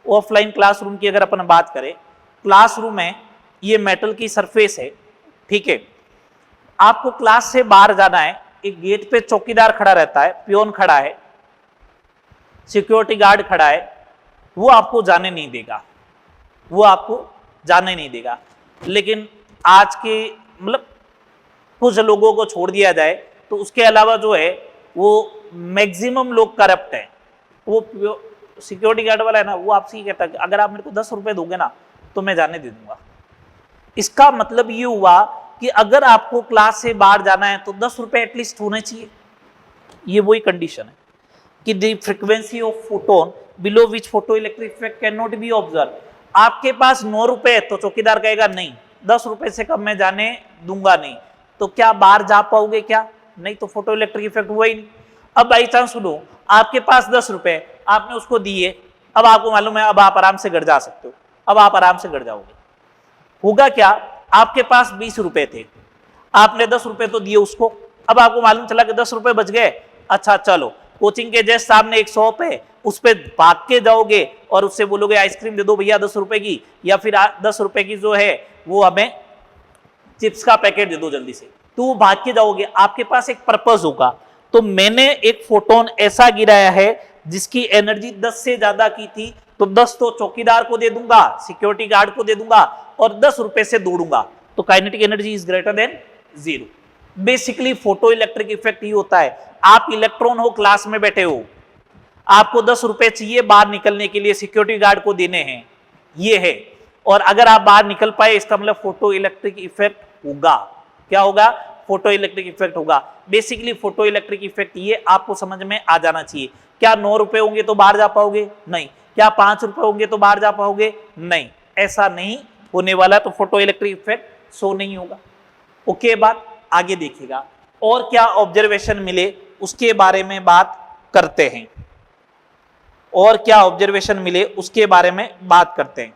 ऑफलाइन क्लासरूम की अगर अपन बात करें, क्लासरूम है, ये मेटल की सरफेस है, ठीक है। आपको क्लास से बाहर जाना है, एक गेट पे चौकीदार खड़ा रहता है, पियोन खड़ा है, सिक्योरिटी गार्ड खड़ा है, वो आपको जाने नहीं देगा, वो आपको जाने नहीं देगा। लेकिन आज के मतलब कुछ लोगों को छोड़ दिया जाए तो उसके अलावा जो है वो मैक्सिमम लोग करप्ट हैं। वो सिक्योरिटी गार्ड वाला है ना, वो आपसे ही कहता है अगर आप मेरे को 10 रुपए दोगे ना तो मैं जाने दे दूंगा। इसका मतलब ये हुआ कि अगर आपको क्लास से बाहर जाना है तो 10 रुपए एटलीस्ट होने चाहिए। ये वही कंडीशन है कि the frequency of photon below which photo electric effect can not be observe. आपके पास 9 रुपए तो चौकीदार कहेगा नहीं, 10 रुपए से कम मैं जाने दूंगा नहीं, तो क्या बाहर जा पाओगे? क्या नहीं, तो फोटो इलेक्ट्रिक इफेक्ट हुआ ही नहीं। अब बाई चांस सुनो, आपके पास 10 रुपए आपने उसको दिए, अब आपको मालूम है अब आप आराम से घर जा सकते हो, अब आप आराम से घर जाओगे। होगा क्या? आपके पास 20 रुपए थे, आपने 10 रुपए तो दिए उसको, अब आपको मालूम चला कि 10 रुपए बच गए। अच्छा चलो, कोचिंग के जस्ट सामने एक शॉप है, उस पर भाग के जाओगे और उससे बोलोगे आइसक्रीम दे दो भैया 10 रुपए की, या फिर 10 रुपए की जो है वो हमें चिप्स का पैकेट दे दो जल्दी से, तो वो भाग के जाओगे। आपके पास एक पर्पस होगा। तो मैंने एक फोटोन ऐसा गिराया है जिसकी एनर्जी 10 से ज्यादा की थी, तो 10 तो चौकीदार को दे दूंगा, सिक्योरिटी गार्ड को दे दूंगा, और 10 रुपए से दौड़ूंगा, तो kinetic energy is greater than zero. Basically photo electric effect ये होता है। आप इलेक्ट्रॉन हो, क्लास में बैठे हो, आपको 10 रुपए चाहिए बाहर निकलने के लिए, सिक्योरिटी गार्ड को देने हैं, ये है, और अगर आप बाहर निकल पाए इसका मतलब फोटो इलेक्ट्रिक इफेक्ट होगा। क्या होगा? फोटो इलेक्ट्रिक इफेक्ट होगा। बेसिकली फोटो इलेक्ट्रिक इफेक्ट ये आपको समझ में आ जाना चाहिए। क्या 9 रुपए होंगे तो बाहर जा पाओगे? नहीं। क्या 5 रुपए होंगे तो बाहर जा पाओगे? नहीं, ऐसा नहीं होने वाला। तो फोटो इलेक्ट्रिक इफेक्ट शो नहीं होगा। ओके, बात आगे देखिएगा। और क्या ऑब्जर्वेशन मिले उसके बारे में बात करते हैं, और क्या ऑब्जर्वेशन मिले उसके बारे में बात करते हैं।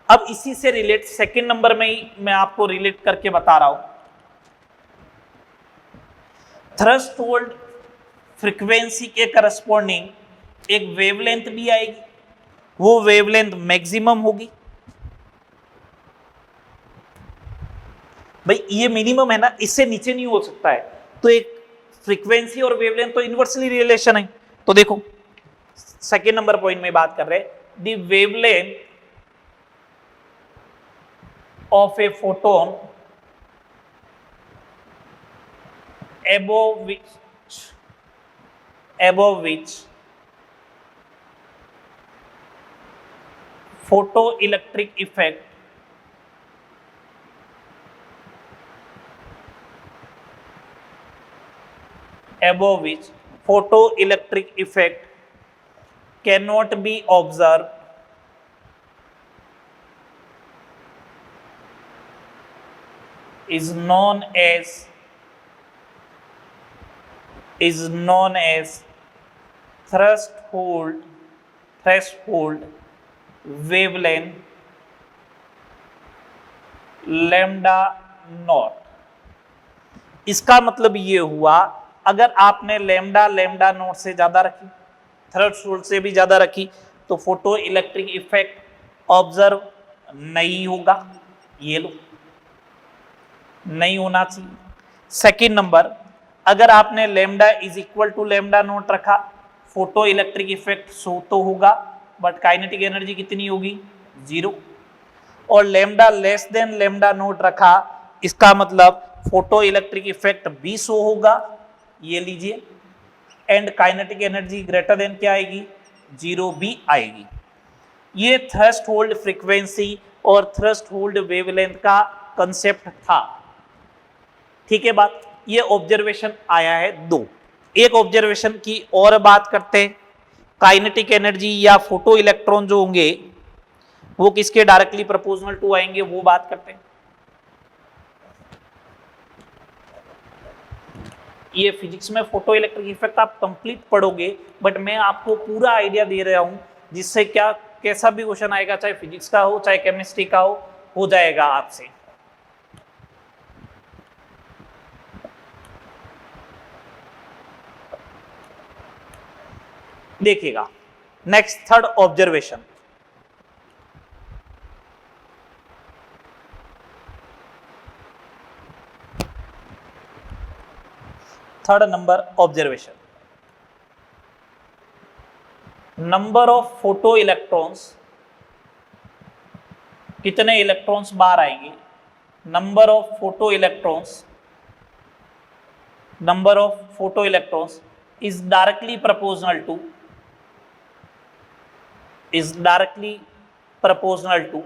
अब इसी से रिलेट सेकंड नंबर में ही मैं आपको रिलेट करके बता रहा हूं। थ्रेशोल्ड फ्रीक्वेंसी के करस्पॉन्डिंग एक वेवलेंथ भी आएगी, वो वेवलेंथ मैक्सिमम होगी। भाई ये मिनिमम है ना, इससे नीचे नहीं हो सकता है। तो एक फ्रीक्वेंसी और वेवलेंथ तो इनवर्सली रिलेशन है। तो देखो सेकेंड नंबर पॉइंट में बात कर रहे हैं, the wavelength of a photon above which photoelectric effect cannot be observed is known as threshold wavelength lambda not. इसका मतलब ये हुआ, अगर आपने लैम्डा नॉट से ज्यादा रखी, थ्रेशोल्ड से भी ज्यादा रखी, तो फोटो इलेक्ट्रिक इफेक्ट ऑब्जर्व नहीं होगा। ये लो, नहीं होना चाहिए। सेकंड नंबर, अगर आपने lambda is equal to lambda naught रखा, फोटो इलेक्ट्रिक इफेक्ट शो तो होगा, बट काइनेटिक एनर्जी कितनी होगी, 0। और lambda less than lambda naught रखा, इसका मतलब फोटो इलेक्ट्रिक इफेक्ट भी शो होगा, ये लीजिए, and kinetic energy greater than क्या आएगी, 0 भी आएगी। ये थ्रेशोल्ड फ्रीक्वेंसी और थ्रेशोल्ड वेवलेंथ का कंसेप्ट था। ठीक है बात, ये ऑब्जर्वेशन आया है 2। एक ऑब्जर्वेशन की और बात करते हैं, काइनेटिक एनर्जी या फोटो इलेक्ट्रॉन जो होंगे वो किसके डायरेक्टली प्रोपोर्शनल टू आएंगे, वो बात करते हैं। ये फिजिक्स में फोटो इलेक्ट्रिक इफेक्ट आप कंप्लीट पढ़ोगे, बट मैं आपको पूरा आइडिया दे रहा हूं जिससे क्या कैसा भी क्वेश्चन आएगा, चाहे फिजिक्स का हो चाहे केमिस्ट्री का हो जाएगा आपसे। देखिएगा next third observation, third number observation, number of photo electrons, कितने इलेक्ट्रॉन्स बाहर आएंगे, number of photo electrons, number of photo electrons is directly proportional to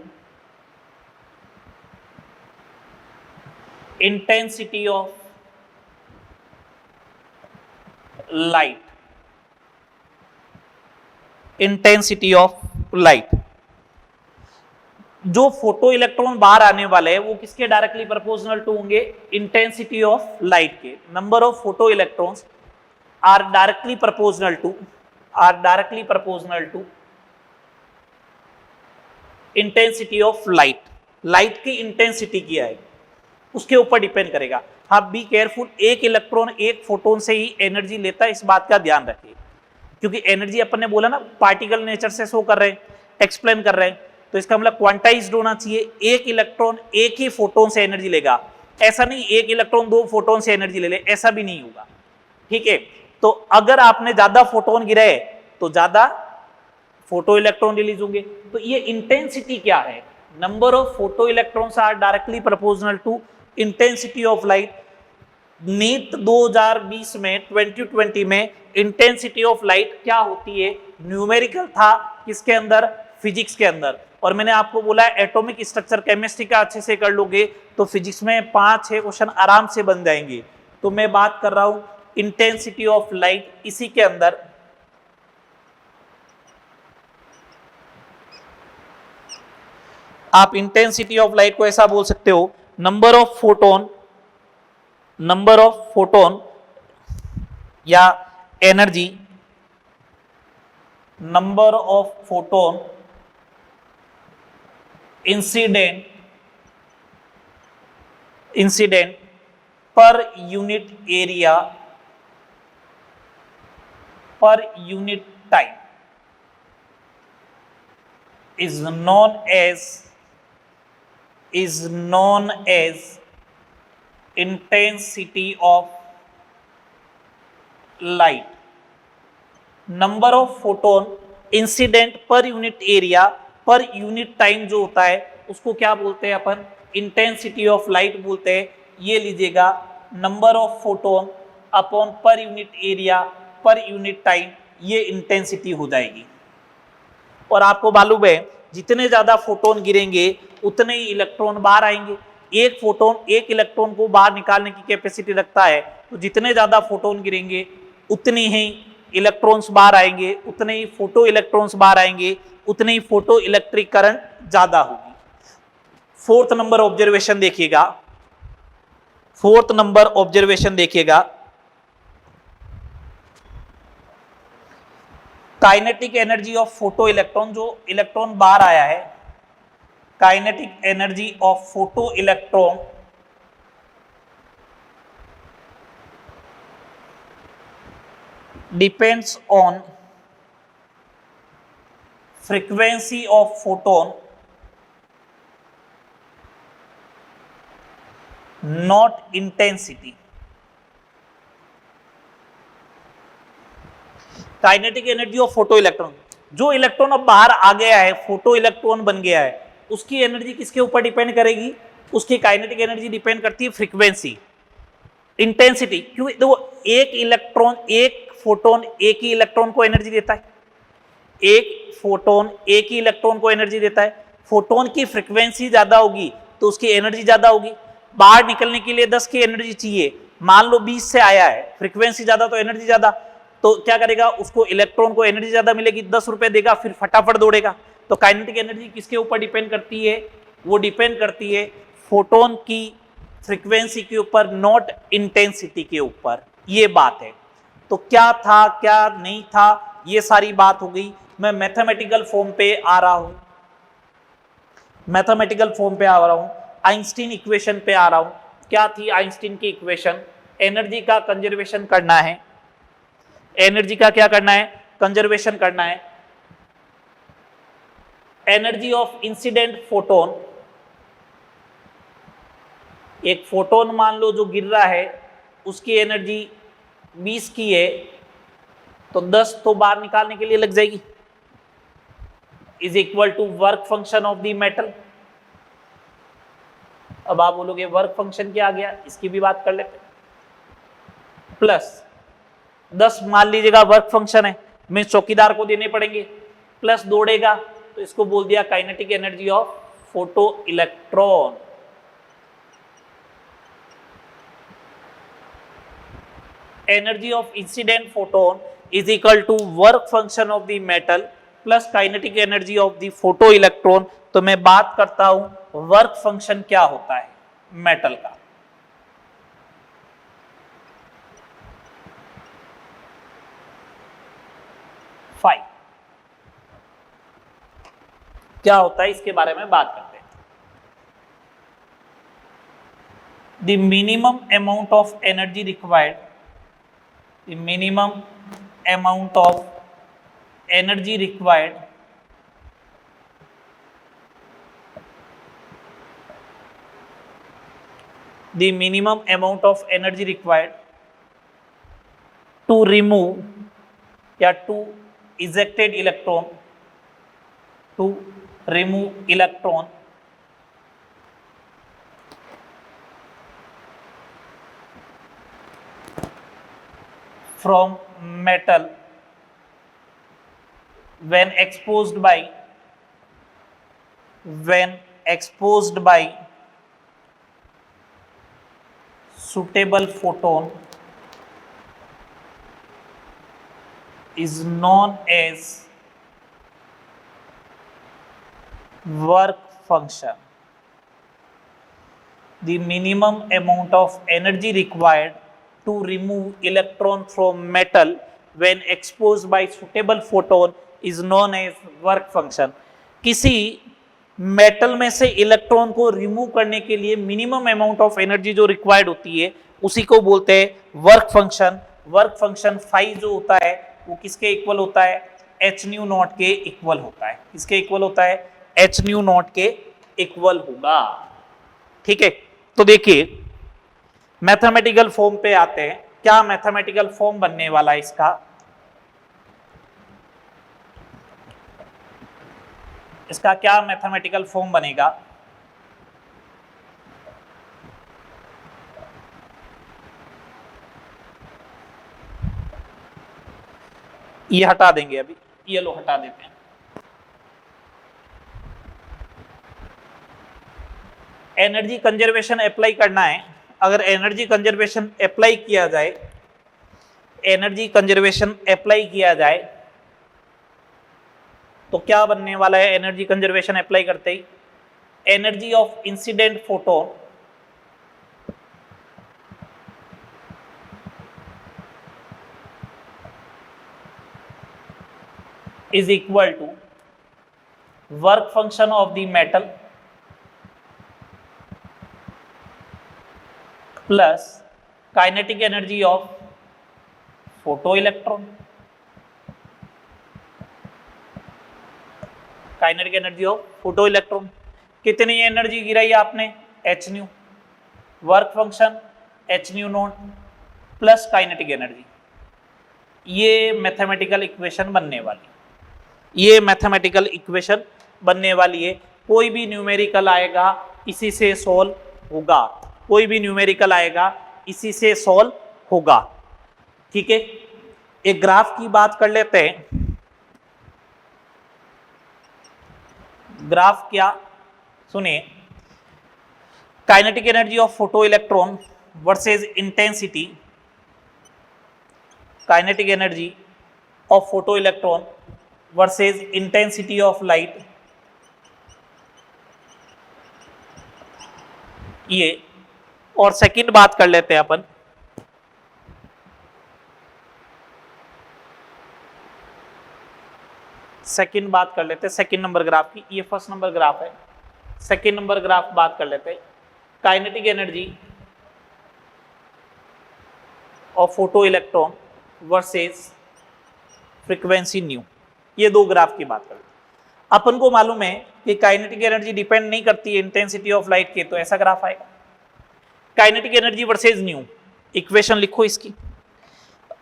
intensity of light, intensity of light। जो फोटो इलेक्ट्रॉन बाहर आने वाले हैं वो किसके डायरेक्टली प्रोपोर्शनल टू होंगे, इंटेंसिटी ऑफ लाइट के। Number of photo electrons are directly proportional to intensity of light। Light की इंटेंसिटी क्या है उसके ऊपर डिपेंड करेगा। हाँ बी केयरफुल, एक इलेक्ट्रॉन एक फोटोन से ही एनर्जी लेता है, इस बात का ध्यान रखिए, क्योंकि एनर्जी अपन ने बोला ना पार्टिकल नेचर से शो कर रहे हैं, एक्सप्लेन कर रहे हैं, तो इसका मतलब क्वांटाइज्ड होना चाहिए। एक इलेक्ट्रॉन एक ही फोटोन से एनर्जी लेगा, ऐसा नहीं एक इलेक्ट्रॉन 2 फोटोन से एनर्जी ले ले, ऐसा भी नहीं होगा। ठीक है, तो अगर आपने ज्यादा फोटोन गिराए तो ज्यादा फोटो इलेक्ट्रॉन रिलीज होंगे। तो ये इंटेंसिटी क्या है, number of photo electrons are directly proportional to intensity of light. NEET 2020 में 2020 में इंटेंसिटी ऑफ लाइट क्या होती है, न्यूमेरिकल था, किसके अंदर, फिजिक्स के अंदर। और मैंने आपको बोला एटॉमिक स्ट्रक्चर केमिस्ट्री का अच्छे से कर लोगे तो फिजिक्स में 5-6 क्वेश्चन आराम से बन जाएंगे। तो मैं बात कर रहा हूं इंटेंसिटी ऑफ लाइट, इसी के अंदर आप इंटेंसिटी ऑफ लाइट को ऐसा बोल सकते हो, नंबर ऑफ फोटोन या energy, number of photon incident per unit area per unit time is known as intensity of light। Number of photon incident per unit area per unit time जो होता है उसको क्या बोलते हैं अपन, इंटेंसिटी ऑफ लाइट बोलते हैं। ये लीजिएगा number of photon upon per unit area per unit time, ये इंटेंसिटी हो जाएगी। और आपको मालूम है जितने ज्यादा फोटोन गिरेंगे उतने ही इलेक्ट्रॉन बाहर आएंगे। एक फोटोन एक इलेक्ट्रॉन को बाहर निकालने की कैपेसिटी रखता है, तो जितने ज्यादा फोटोन गिरेंगे उतनी ही इलेक्ट्रॉन्स बाहर आएंगे, उतने ही फोटो इलेक्ट्रॉन्स बाहर आएंगे, उतने ही फोटो इलेक्ट्रिक करंट ज्यादा होगी। फोर्थ नंबर ऑब्जर्वेशन देखिएगा, kinetic energy of photo electron, जो इलेक्ट्रॉन बाहर आया है, kinetic energy of photo electron depends on frequency of photon not intensity. Kinetic energy of photo electron, जो इलेक्ट्रॉन अब बाहर आ गया है, फोटो इलेक्ट्रॉन बन गया है, उसकी एनर्जी किसके ऊपर डिपेंड करेगी? उसकी काइनेटिक एनर्जी डिपेंड करती है फ्रीक्वेंसी, इंटेंसिटी। क्योंकि देखो एक इलेक्ट्रॉन, एक फोटोन एक ही इलेक्ट्रॉन को एनर्जी देता है, एक फोटोन एक ही इलेक्ट्रॉन को एनर्जी देता है। फोटोन की फ्रीक्वेंसी ज्यादा होगी तो उसकी एनर्जी ज्यादा होगी। बाहर निकलने के लिए 10 की एनर्जी चाहिए, मान लो 20 से आया है, फ्रीक्वेंसी ज्यादा तो एनर्जी ज्यादा, तो क्या करेगा? उसको इलेक्ट्रॉन को एनर्जी ज्यादा मिलेगी, 10 रुपए देगा, फिर फटाफट दौड़ेगा। तो काइनेटिक एनर्जी किसके ऊपर डिपेंड करती है? वो डिपेंड करती है फोटोन की फ्रीक्वेंसी के ऊपर, नॉट इंटेंसिटी के ऊपर। ये बात है। तो क्या था क्या नहीं था, ये सारी बात हो गई। मैं मैथमेटिकल फॉर्म पे आ रहा हूं, मैथमेटिकल फॉर्म पे आ रहा हूं, आइंस्टीन इक्वेशन पे आ रहा हूं। क्या थी आइंस्टीन की इक्वेशन? एनर्जी का कंजर्वेशन करना है, एनर्जी का क्या करना है? कंजर्वेशन करना है। एनर्जी ऑफ इंसिडेंट फोटोन, एक फोटोन मान लो जो गिर रहा है, उसकी एनर्जी 20 की है, तो 10 तो बाहर निकालने के लिए लग जाएगी, is equal to work function of the metal. अब आप बोलोगे वर्क फंक्शन क्या आ गया, इसकी भी बात कर लेते। प्लस 10 मान लीजिएगा वर्क फंक्शन है, मैं चौकीदार को देने पड़ेंगे, प्लस दौड़ेगा, तो इसको बोल दिया kinetic energy of photo electron. Energy of incident photon is equal to work function of the metal plus kinetic energy of the photo electron. तो मैं बात करता हूं वर्क फंक्शन क्या होता है मेटल का। फाइव क्या होता है इसके बारे में बात करते हैं। The minimum amount of energy required, the minimum amount of energy required the minimum amount of energy required to remove या to ejected electron, to remove electron from metal when exposed by suitable photon is known as work function. The minimum amount of energy required to remove electron from metal when exposed by suitable photon is known as work function. किसी metal में से electron को remove करने के लिए minimum amount of energy जो required होती है उसी को बोलते हैं work function. Work function five जो होता है वो किसके इक्वल होता है? एच न्यू नॉट के इक्वल होता है। किसके इक्वल होता है? एच न्यू नॉट के इक्वल होगा। ठीक है, तो देखिए मैथमेटिकल फॉर्म पे आते हैं। क्या मैथमेटिकल फॉर्म बनने वाला है इसका? इसका क्या मैथमेटिकल फॉर्म बनेगा? ये हटा देंगे, अभी ये लो हटा देते हैं। एनर्जी कंजर्वेशन अप्लाई करना है। अगर एनर्जी कंजर्वेशन अप्लाई किया जाए, एनर्जी कंजर्वेशन अप्लाई किया जाए तो क्या बनने वाला है? एनर्जी कंजर्वेशन अप्लाई करते ही energy of incident photon is equal to work function of the metal plus kinetic energy of photoelectron. Kinetic energy of photo electron. कितनी एनर्जी गिराई आपने? H new. Work function H nu naught plus kinetic energy. ये mathematical equation बनने वाली। ये mathematical equation बनने वाली है। कोई भी न्यूमेरिकल आएगा इसी से सॉल्व होगा, कोई भी न्यूमेरिकल आएगा इसी से सॉल्व होगा। ठीक है, एक ग्राफ की बात कर लेते हैं। ग्राफ क्या, सुनिए, kinetic energy of photo electron versus intensity, kinetic energy of photo electron versus intensity of light, ये। और सेकंड बात कर लेते हैं अपन, सेकंड बात कर लेते हैं सेकंड नंबर ग्राफ की। ये फर्स्ट नंबर ग्राफ है, सेकंड नंबर ग्राफ बात कर लेते हैं। Kinetic energy of photo electron versus frequency new, ये दो ग्राफ की बात करते हैं। अपन को मालूम है कि काइनेटिक एनर्जी डिपेंड नहीं करती है इंटेंसिटी ऑफ लाइट के, तो ऐसा ग्राफ आएगा। Kinetic energy versus new, equation लिखो इसकी।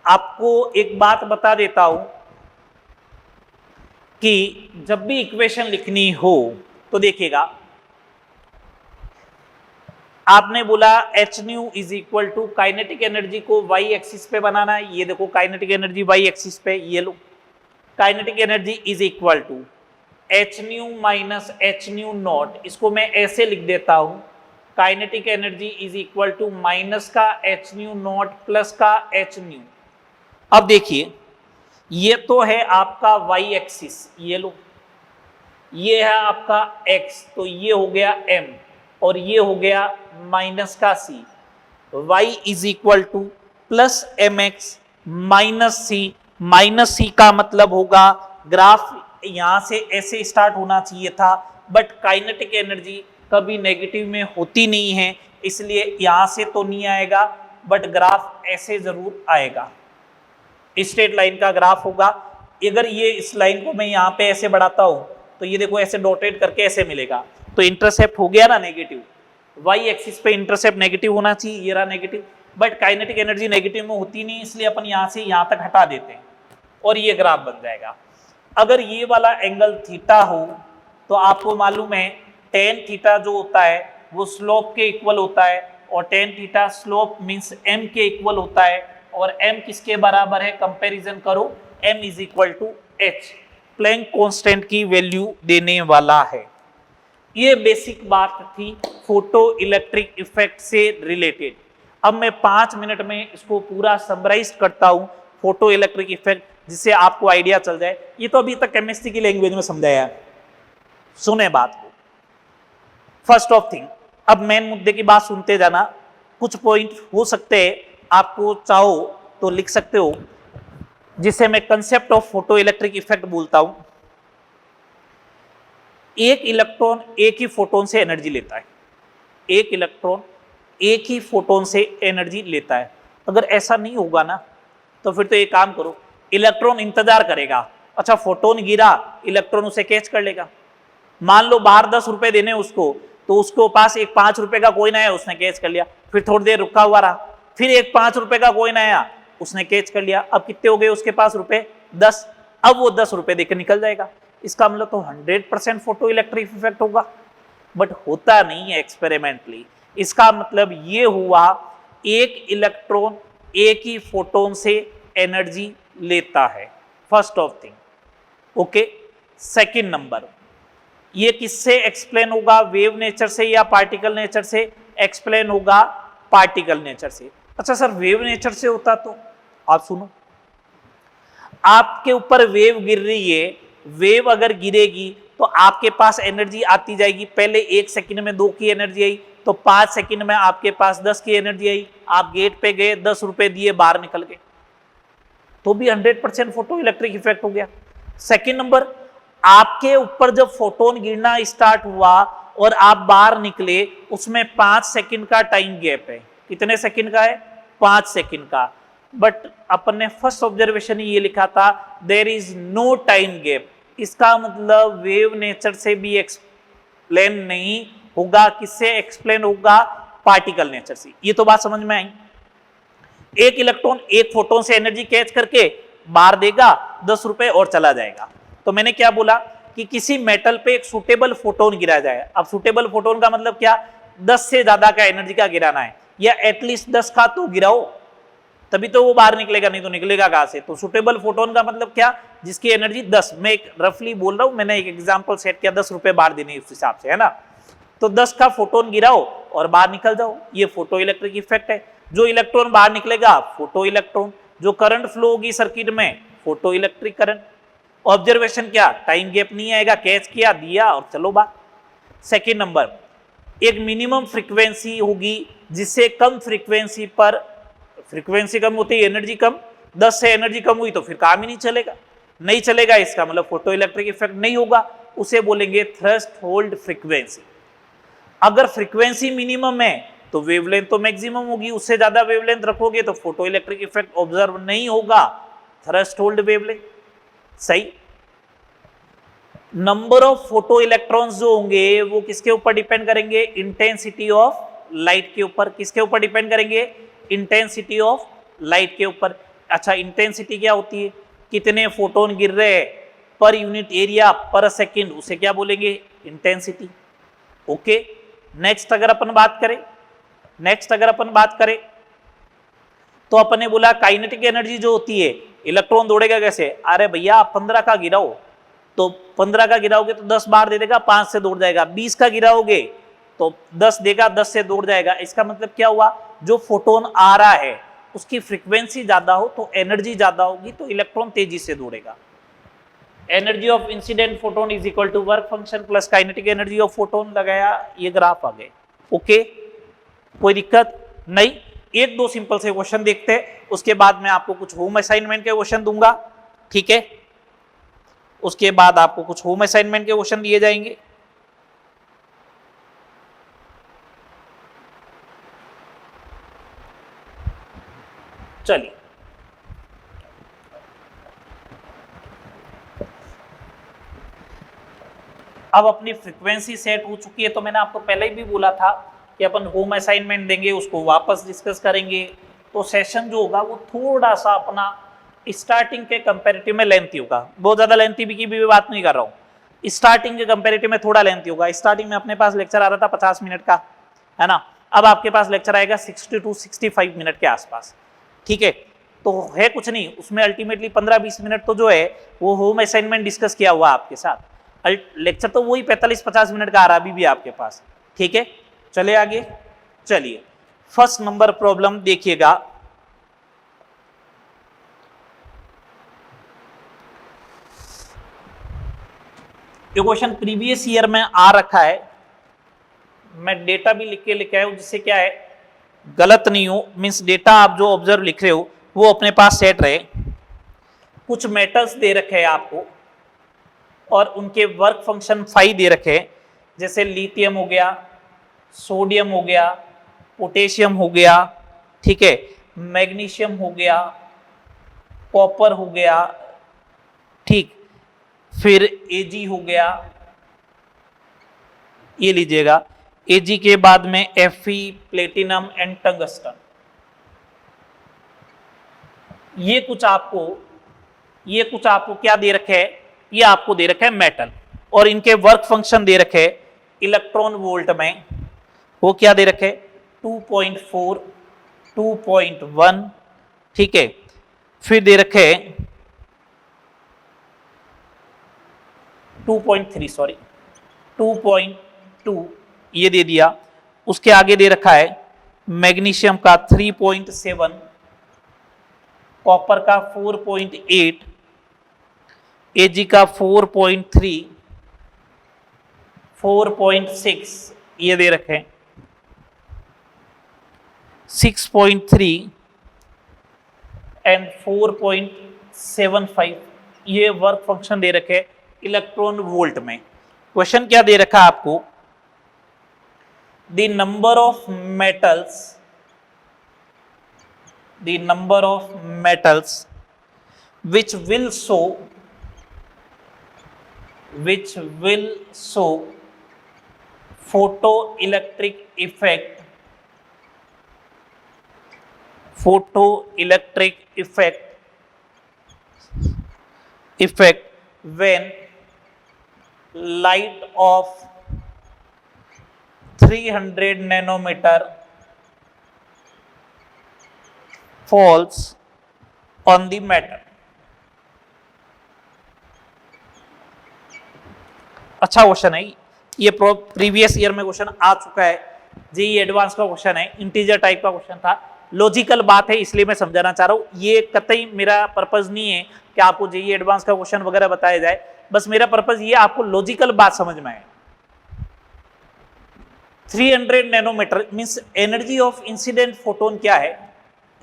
आपको एक बात बता देता हूं कि जब भी इक्वेशन लिखनी हो तो देखिएगा, आपने बोला h nu is equal to, kinetic energy को वाई एक्सिस पे बनाना है। ये देखो काइनेटिक एनर्जी वाई एक्सिस पे, ये लो, kinetic energy is equal to h nu minus h nu naught. इसको मैं ऐसे लिख देता हूं, kinetic energy is equal to minus का एच न्यू नॉट प्लस का एच न्यू। अब देखिए, ये तो है आपका वाई एक्सिस, ये लो, ये है आपका x, तो ये हो गया m और ये हो गया माइनस का c। y is equal to plus m x minus c, minus c का मतलब होगा ग्राफ यहां से ऐसे स्टार्ट होना चाहिए था, बट काइनेटिक एनर्जी कभी नेगेटिव में होती नहीं है, इसलिए यहां से तो नहीं आएगा, बट ग्राफ ऐसे जरूर आएगा, स्ट्रेट लाइन का ग्राफ होगा। अगर ये इस लाइन को मैं यहाँ पे ऐसे बढ़ाता हूं तो ये देखो ऐसे डॉटेड करके ऐसे मिलेगा, तो इंटरसेप्ट हो गया ना नेगेटिव। वाई एक्सिस पे इंटरसेप्ट नेगेटिव होना चाहिए, ये रहा negative, but kinetic energy negative में होती नहीं, इसलिए अपन यहाँ से यहाँ तक हटा देते हैं और ये ग्राफ बन जाएगा। अगर ये वाला एंगल थीटा हो तो आपको मालूम है टेन थीटा जो होता है वो स्लोप के इक्वल होता है, और tan theta slope means M के इक्वल होता है, और m किसके बराबर है, कंपैरिजन करो, m is equal to h, Planck constant की वैल्यू देने वाला है। ये बेसिक बात थी फोटो इलेक्ट्रिक इफेक्ट से रिलेटेड। अब मैं 5 मिनट में इसको पूरा समराइज करता हूं, फोटो इलेक्ट्रिक इफेक्ट, जिससे आपको आइडिया चल जाए। ये तो अभी तक केमिस्ट्री की लैंग्वेज में समझाया है, सुने बात को। फर्स्ट ऑफ थिंग, अब मेन मुद्दे की बात सुनते जाना, कुछ पॉइंट हो सकते हैं आपको चाहो तो लिख सकते हो, जिसे मैं concept of photo electric effect बोलता हूं। एक इलेक्ट्रॉन एक ही फोटोन से एनर्जी लेता है, एक इलेक्ट्रॉन एक ही फोटोन से एनर्जी लेता है। अगर ऐसा नहीं होगा ना तो फिर तो एक काम करो, इलेक्ट्रॉन इंतजार करेगा, अच्छा फोटोन गिरा, इलेक्ट्रॉन उसे कैच कर लेगा। मान लो बाहर 10 रुपए देने उसको, तो उसको पास एक 5 रुपए का कोइन आया, उसने कैच कर लिया, फिर थोड़ी देर रुका हुआ रहा, फिर एक 5 रुपए का कोइन आया, उसने कैच कर लिया। अब कितने हो गए उसके पास रुपए, 10। अब वो 10 रुपए देकर निकल जाएगा। इसका मतलब तो 100% फोटो इलेक्ट्रिक इफेक्ट होगा, बट होता नहीं है एक्सपेरिमेंटली। इसका मतलब ये हुआ एक इलेक्ट्रॉन एक ही फोटोन से एनर्जी लेता है, first of thing, okay. Second number, ये किससे एक्सप्लेन होगा, वेव नेचर से या पार्टिकल नेचर से? एक्सप्लेन होगा पार्टिकल नेचर से। अच्छा सर वेव नेचर से होता तो? आप सुनो, आपके ऊपर वेव गिर रही है, वेव अगर गिरेगी तो आपके पास एनर्जी आती जाएगी। पहले 1 सेकंड में 2 की एनर्जी आई, तो 5 सेकंड में आपके पास 10 की एनर्जी आई। आप गेट पे गए, 10 रुपए दिए, बाहर निकल गए, तो भी 100% फोटो इलेक्ट्रिक इफेक्ट हो गया। सेकंड नंबर, आपके ऊपर जब फोटोन गिरना स्टार्ट हुआ और आप बाहर निकले, उसमें 5 सेकंड का टाइम गैप है। कितने सेकंड का है? 5 सेकंड का। बट अपन ने फर्स्ट ऑब्जर्वेशन ये लिखा था, there is no time gap. इसका मतलब वेव नेचर से भी एक्सप्लेन नहीं होगा, किससे एक्सप्लेन होगा? पार्टिकल नेचर से। ये तो बात समझ में आई। एक इलेक्ट्रॉन एक फोटोन से एनर्जी कैच करके बाहर देगा, 10 रुपए और चला जाएगा। तो मैंने क्या बोला कि किसी मेटल पे एक सुटेबल फोटोन गिरा जाए। अब सुटेबल फोटोन का मतलब क्या, 10 से ज्यादा का एनर्जी का गिराना है, या एटलीस्ट 10 का तो गिराओ, तभी तो वो बाहर निकलेगा, नहीं तो निकलेगा कहां से। तो सुटेबल फोटोन का मतलब क्या, जिसकी एनर्जी 10, मैं एक रफली बोल रहा हूं, मैंने एक एग्जांपल सेट किया, 10 रुपए बाहर देने उस हिसाब से, है ना। तो 10 का फोटोन गिराओ और बाहर निकल जाओ, ये फोटो इलेक्ट्रिक इफेक्ट है। जो इलेक्ट्रॉन बाहर निकलेगा फोटो इलेक्ट्रॉन, जो करंट फ्लो होगी सर्किट में फोटो इलेक्ट्रिक करंट। ऑब्जर्वेशन क्या, टाइम गैप नहीं आएगा, कैच किया, दिया और चलो बात। सेकेंड नंबर, एक मिनिमम फ्रीक्वेंसी होगी जिससे कम फ्रीक्वेंसी पर, फ्रीक्वेंसी कम होती है एनर्जी कम, 10 से एनर्जी कम हुई तो फिर काम ही नहीं चलेगा, नहीं चलेगा इसका मतलब फोटो इलेक्ट्रिक इफेक्ट नहीं होगा, उसे बोलेंगे थ्रेशोल्ड फ्रीक्वेंसी। अगर फ्रीक्वेंसी मिनिमम है तो वेवलेंथ तो मैक्सिमम होगी, उससे ज्यादा वेवलेंथ रखोगे तो फोटो इलेक्ट्रिक इफेक्ट ऑब्जर्व नहीं होगा, थ्रेशोल्ड वेवलेंथ। सही। नंबर ऑफ फोटो इलेक्ट्रॉन्स जो होंगे वो किसके ऊपर डिपेंड करेंगे, इंटेंसिटी ऑफ लाइट के ऊपर। किसके ऊपर डिपेंड करेंगे, इंटेंसिटी ऑफ लाइट के ऊपर। अच्छा, इंटेंसिटी क्या होती है, कितने फोटोन गिर रहे हैं पर यूनिट एरिया पर सेकंड, उसे क्या बोलेंगे, इंटेंसिटी। ओके। नेक्स्ट अगर अपन बात करें तो अपन ने बोला काइनेटिक एनर्जी जो होती है, इलेक्ट्रॉन दौड़ेगा कैसे, अरे भैया 15 का गिराओ तो 15 का गिराओगे तो 10 बार दे देगा, 5 से दौड़ जाएगा। 20 का गिराओगे तो 10 देगा, 10 से दौड़ जाएगा। इसका मतलब क्या हुआ, जो फोटोन आ रहा है उसकी फ्रीक्वेंसी ज्यादा हो तो एनर्जी ज्यादा होगी, तो इलेक्ट्रॉन तेजी से दौड़ेगा। Energy of incident photon is equal to work function plus kinetic energy of photon, लगाया, ये ग्राफ आ गए। ओके, कोई दिक्कत नहीं। एक दो सिंपल से क्वेश्चन देखते हैं, उसके बाद मैं आपको कुछ होम असाइनमेंट के क्वेश्चन दूंगा, ठीक है। उसके बाद आपको कुछ होम असाइनमेंट के क्वेश्चन दिए जाएंगे। चलिए, अब अपनी फ्रीक्वेंसी सेट हो चुकी है, तो मैंने आपको पहले ही भी बोला था कि अपन होम असाइनमेंट देंगे, उसको वापस डिस्कस करेंगे। तो सेशन जो होगा वो थोड़ा सा अपना स्टार्टिंग के कंपैरेटिव में लेंथी होगा, बहुत ज्यादा लेंथी की भी बात नहीं कर रहा हूँ, स्टार्टिंग के कंपैरेटिव में थोड़ा लेंथी होगा। स्टार्टिंग में अपने पास लेक्चर आ रहा था 50 मिनट का, है ना, अब आपके पास लेक्चर आएगा 60 to 65 मिनट के आसपास, ठीक है। तो है कुछ नहीं, उसमें अल्टीमेटली 15-20 मिनट तो जो है वो होम असाइनमेंट डिस्कस किया हुआ आपके साथ, लेक्चर तो वही 45-50 मिनट का आ रहा अभी भी आपके पास, ठीक है। चले आगे, चलिए फर्स्ट नंबर प्रॉब्लम देखिएगा। ये क्वेश्चन प्रीवियस ईयर में आ रखा है, मैं डेटा भी लिख के लिखा है जिससे क्या है गलत नहीं हो, मीन्स डेटा आप जो ऑब्जर्व लिख रहे हो वो अपने पास सेट रहे। कुछ मेटल्स दे रखे हैं आपको और उनके वर्क फंक्शन 5 दे रखे हैं, जैसे लिथियम हो गया, सोडियम हो गया, पोटेशियम हो गया, ठीक है, मैग्नीशियम हो गया, कॉपर हो गया, ठीक, फिर Ag हो गया, ये लीजिएगा। Ag के बाद में Fe, प्लेटिनम एंड टंगस्टन। ये कुछ आपको क्या दे रखे है, ये आपको दे रखे है मेटल, और इनके वर्क फंक्शन दे रखे इलेक्ट्रॉन वोल्ट में, वो क्या दे रखे 2.4, 2.1, ठीक है, फिर दे रखे 2.3, सॉरी 2.2, ये दे दिया। उसके आगे दे रखा है मैग्नीशियम का 3.7, कॉपर का 4.8, Ag का 4.3, 4.6, ये दे रखे 6.3 एंड 4.75, ये वर्क फंक्शन दे रखे इलेक्ट्रॉन वोल्ट में। क्वेश्चन क्या दे रखा आपको, the number of metals which will show photoelectric effect when light of 300 nanometer falls on the matter। अच्छा क्वेश्चन है ये, प्रीवियस ईयर में क्वेश्चन आ चुका है, जेईई एडवांस का क्वेश्चन है, इंटीजर टाइप का क्वेश्चन था, लॉजिकल बात है इसलिए मैं समझाना चाह रहा हूं। ये कतई मेरा पर्पस नहीं है कि आपको जेईई एडवांस का क्वेश्चन वगैरह बताया जाए, बस मेरा पर्पस ये आपको लॉजिकल बात समझ में आए। 300 nanometer means energy of incident photon क्या है?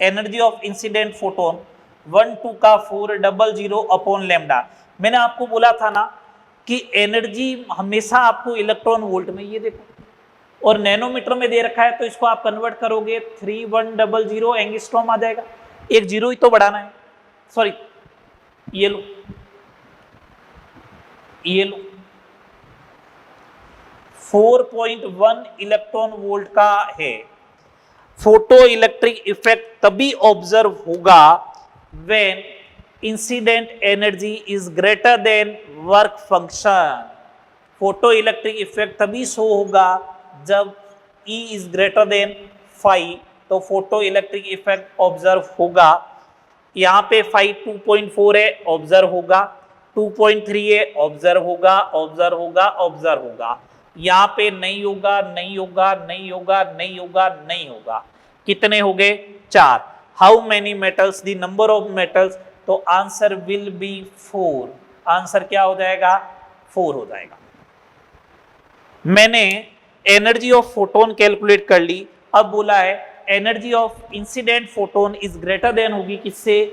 Energy of incident photon 12 upon lambda. मैंने आपको बोला था ना कि एनर्जी हमेशा आपको इलेक्ट्रॉन वोल्ट में, ये देखो, और नैनोमीटर में दे रखा है तो इसको आप कन्वर्ट करोगे 3100 एंगस्ट्रॉम आ जाएगा। एक जीरो ही तो बढ़ाना है, सॉरी ये लो, ये लो 4.1 इलेक्ट्रॉन वोल्ट का है। फोटो इलेक्ट्रिक इफेक्ट तभी ऑब्जर्व होगा when incident energy is greater then work function. Photo electric effect तभी शो होगा जब E इज ग्रेटर देन 5, तो फोटो इलेक्ट्रिक इफेक्ट ऑब्जर्व होगा। यहाँ पे 5 2.4 है, ऑब्जर्व होगा, 2.3 है, ऑब्जर्व होगा, ऑब्जर्व होगा, ऑब्जर्व होगा। यहाँ पे नहीं होगा, नहीं होगा, नहीं होगा, नहीं होगा, नहीं होगा। कितने हो गए? 4। How many metals? The number of metals, तो आंसर विल बी 4। आंसर क्या हो जाएगा? 4 हो जाएगा। मैंने एनर्जी ऑफ फोटोन कैलकुलेट कर ली, अब बोला है energy of incident photon is greater then होगी किससे?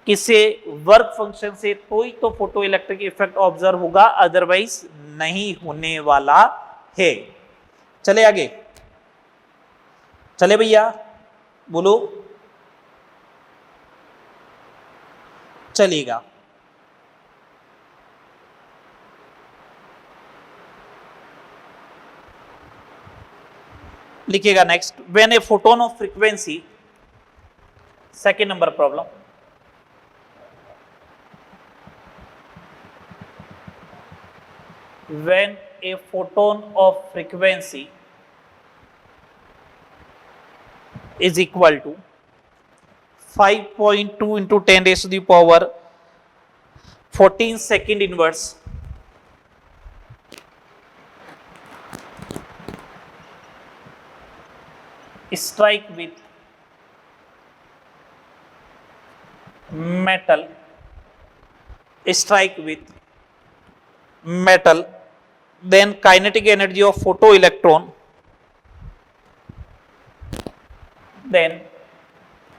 किससे? वर्क फंक्शन से, तो ही तो फोटो इलेक्ट्रिक इफेक्ट ऑब्जर्व होगा, अदरवाइज नहीं होने वाला है। चले आगे, चले भैया बोलो, चलेगा। लिखिएगा next, when A photon of frequency, second number problem, when a photon of frequency is equal to 5.2 into 10 raised to the power 14 second inverse strike with metal, strike with metal, then kinetic energy of photoelectron, then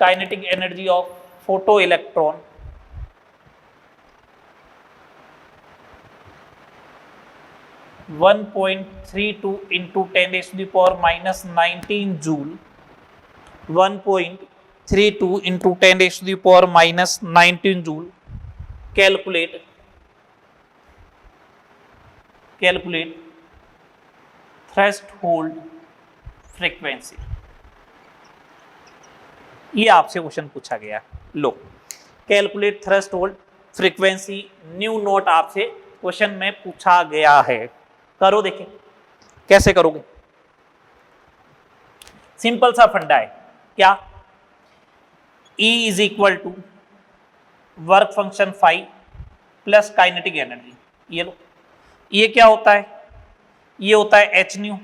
kinetic energy of photoelectron (1.32 into 10 raised to the power minus 19 joule), 1.32 into 10 raised to the power minus 19 joule. Calculate threshold frequency. ये आपसे question पूछा गया, लो calculate threshold frequency, nu naught आपसे question में पूछा गया है। करो, देखें कैसे करोगे। सिंपल सा फंडा है, क्या? E is equal to work function 5 plus kinetic energy. ये लो, ये क्या होता है? ये होता है एच न्यू।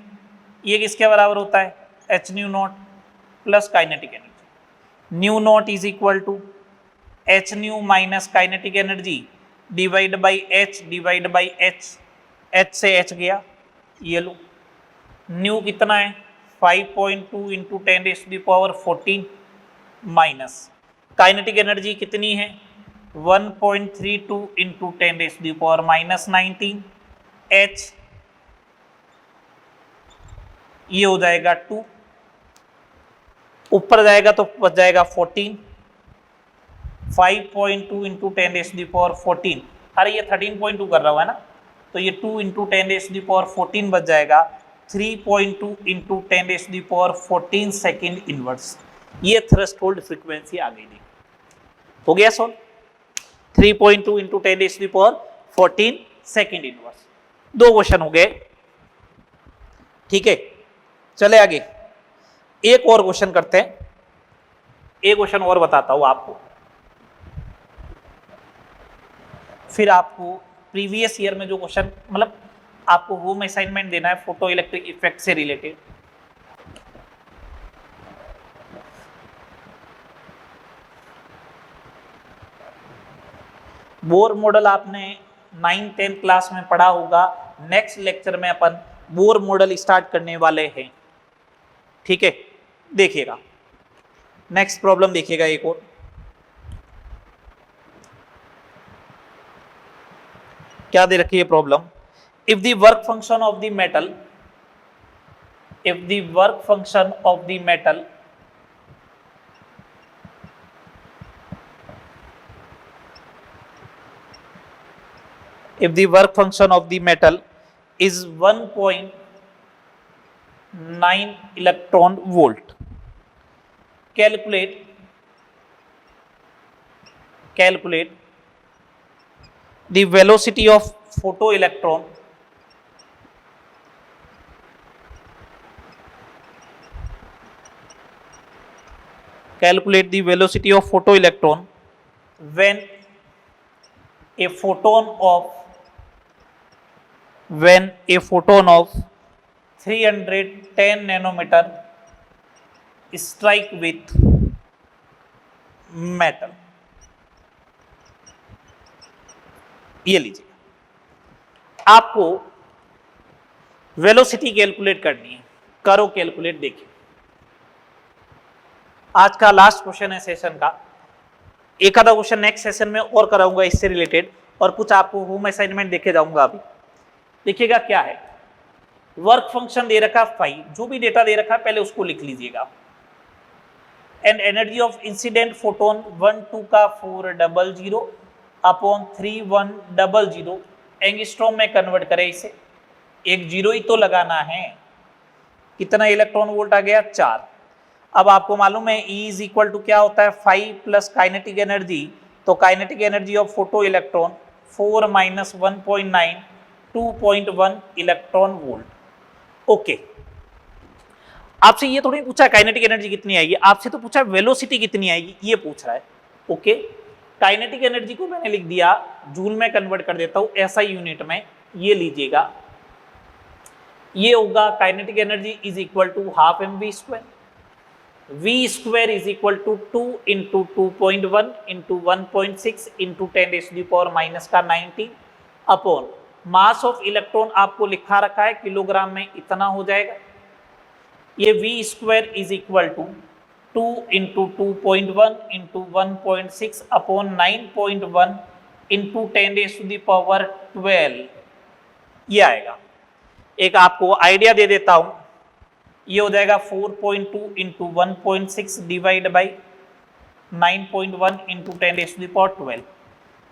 ये किसके बराबर होता है? H nu naught plus kinetic energy. Nu naught is equal to h nu minus kinetic energy divide by h divide by h. H से एच गया, ये लो। न्यू कितना है? 5.2 into 10 raise to the power 14 minus kinetic energy कितनी है? 1.32 into 10 raise to the power minus 19 h, ये हो जाएगा 2, ऊपर जाएगा तो बच जाएगा 14। 5.2 into 10 raise to the power 14, अरे ये 13.2 कर रहा हुआ है ना, तो ये 2 into 10 raise to the power 14 बच जाएगा 3.2 into 10 raise to the power 14 second inverse. ये थ्रेशोल्ड फ्रीक्वेंसी आ गई। हो गया solve. 3.2 into 10 raise to the power 14 second inverse. 2 question हो गए, ठीक है। चले आगे, एक और क्वेश्चन करते हैं, एक क्वेश्चन और बताता हूं आपको, फिर आपको प्रीवियस ईयर में जो क्वेश्चन, मतलब आपको होम असाइनमेंट देना है फोटो इलेक्ट्रिक इफेक्ट से रिलेटेड। बोर मॉडल आपने 9th-10th क्लास में पढ़ा होगा। नेक्स्ट लेक्चर में अपन बोर मॉडल स्टार्ट करने वाले हैं, ठीक है। देखिएगा नेक्स्ट प्रॉब्लम, देखिएगा एक और, क्या दे रखी है problem. If the work function of the metal, if the work function of the metal if the work function of the metal is 1.9 electron volt, calculate the velocity of photoelectron when a photon of 310 nanometer strike with metal। ये लीजिए, आपको velocity calculate करनी है, करो calculate. देखिए आज का last question है सेशन का, एक आधा क्वेश्चन नेक्स्ट सेशन में और कराऊंगा इससे रिलेटेड, और कुछ आपको होम असाइनमेंट देखे जाऊंगा अभी। देखिएगा क्या है, वर्क फंक्शन दे रखा 5, जो भी डेटा दे रखा है पहले उसको लिख लीजिएगा। And energy of incident photon 12 का 400 अपॉन 3100 एंगस्ट्रॉम में कन्वर्ट करें इसे, एक जीरो ही तो लगाना है। कितना इलेक्ट्रॉन वोल्ट आ गया, 4। अब आपको मालूम है E इज इक्वल टू क्या होता है, 5 प्लस काइनेटिक एनर्जी, तो kinetic energy of photo electron 4 minus 1.9 2.1 electron volt. Okay, आपसे ये थोड़ी पूछा काइनेटिक एनर्जी कितनी आएगी, आपसे तो पूछा वेलोसिटी कितनी आएगी, ये पूछ रहा है। ओके, काइनेटिक एनर्जी को मैंने लिख दिया, जूल में कन्वर्ट कर देता हूं ऐसा यूनिट में, ये लीजिएगा, ये होगा kinetic energy is equal to half mv², v² is equal to 2 into 2.1 into 1.6 into 10⁻⁻⁻⁹ upon mass of electron आपको लिखा रखा है किलोग्राम में, इतना हो जाएगा। ये v² is equal to 2 into 2.1 into 1.6 upon 9.1 into 10⁻12 ये आएगा। एक आपको आइडिया दे देता हूं, ये हो जाएगा 4.2 इंटू 1.6 डिवाइड बाई 9.1 इंटू 10⁻12।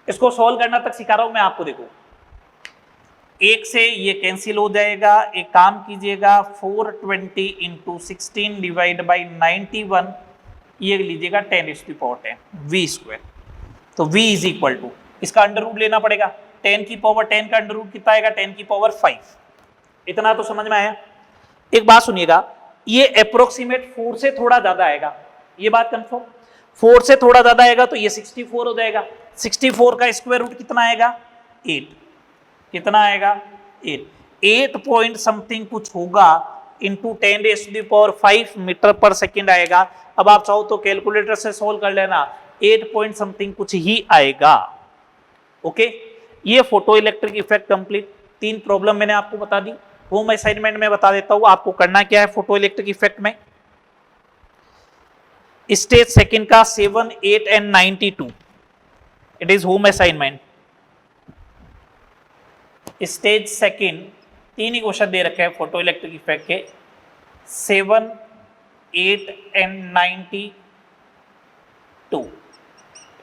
इसको सॉल्व करना तक सिखा रहा हूं मैं आपको। देखो एक से ये कैंसिल हो जाएगा, एक काम कीजिएगा 420 इंटू 16 डिवाइड बाई 91, ये लीजिएगा 10⁻10 v²। तो v इज इक्वल टू, इसका अंडर रूट लेना पड़ेगा, 10⁻10 का अंडर रूट कितना आएगा, 10⁻5। इतना तो समझ में आया। एक बात सुनिएगा, ये अप्रोक्सीमेट 4 से थोड़ा ज्यादा आएगा, ये बात कंफर्म। 4 से थोड़ा ज्यादा आएगा तो ये 64 हो जाएगा। 64 का स्क्वायर रूट कितना आएगा, 8। कितना आएगा, 8 पॉइंट समथिंग कुछ होगा इंटू 10⁻5 मीटर पर सेकेंड आएगा। अब आप चाहो तो कैलकुलेटर से सोल्व कर लेना, 8 पॉइंट समथिंग कुछ ही आएगा। ओके, ये photo electric effect complete. 3 problem मैंने आपको बता दी। होम असाइनमेंट में बता देता हूं आपको करना क्या है। फोटो इलेक्ट्रिक इफेक्ट में स्टेज सेकंड का 7, 8 and 92 it is home assignment. Stage second 3 ही क्वेश्चन दे रखे हैं फोटो इलेक्ट्रिक इफेक्ट के, 7, 8 and 92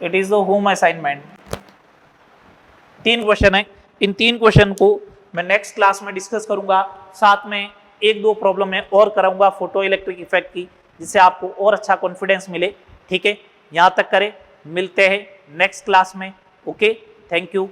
it is the home assignment. 3 question है, इन 3 क्वेश्चन को मैं नेक्स्ट क्लास में डिस्कस करूंगा, साथ में 1-2 प्रॉब्लम में और कराऊंगा फोटो इलेक्ट्रिक इफेक्ट की, जिससे आपको और अच्छा कॉन्फिडेंस मिले। ठीक है, यहां तक करें, मिलते हैं नेक्स्ट क्लास में। Okay, thank you.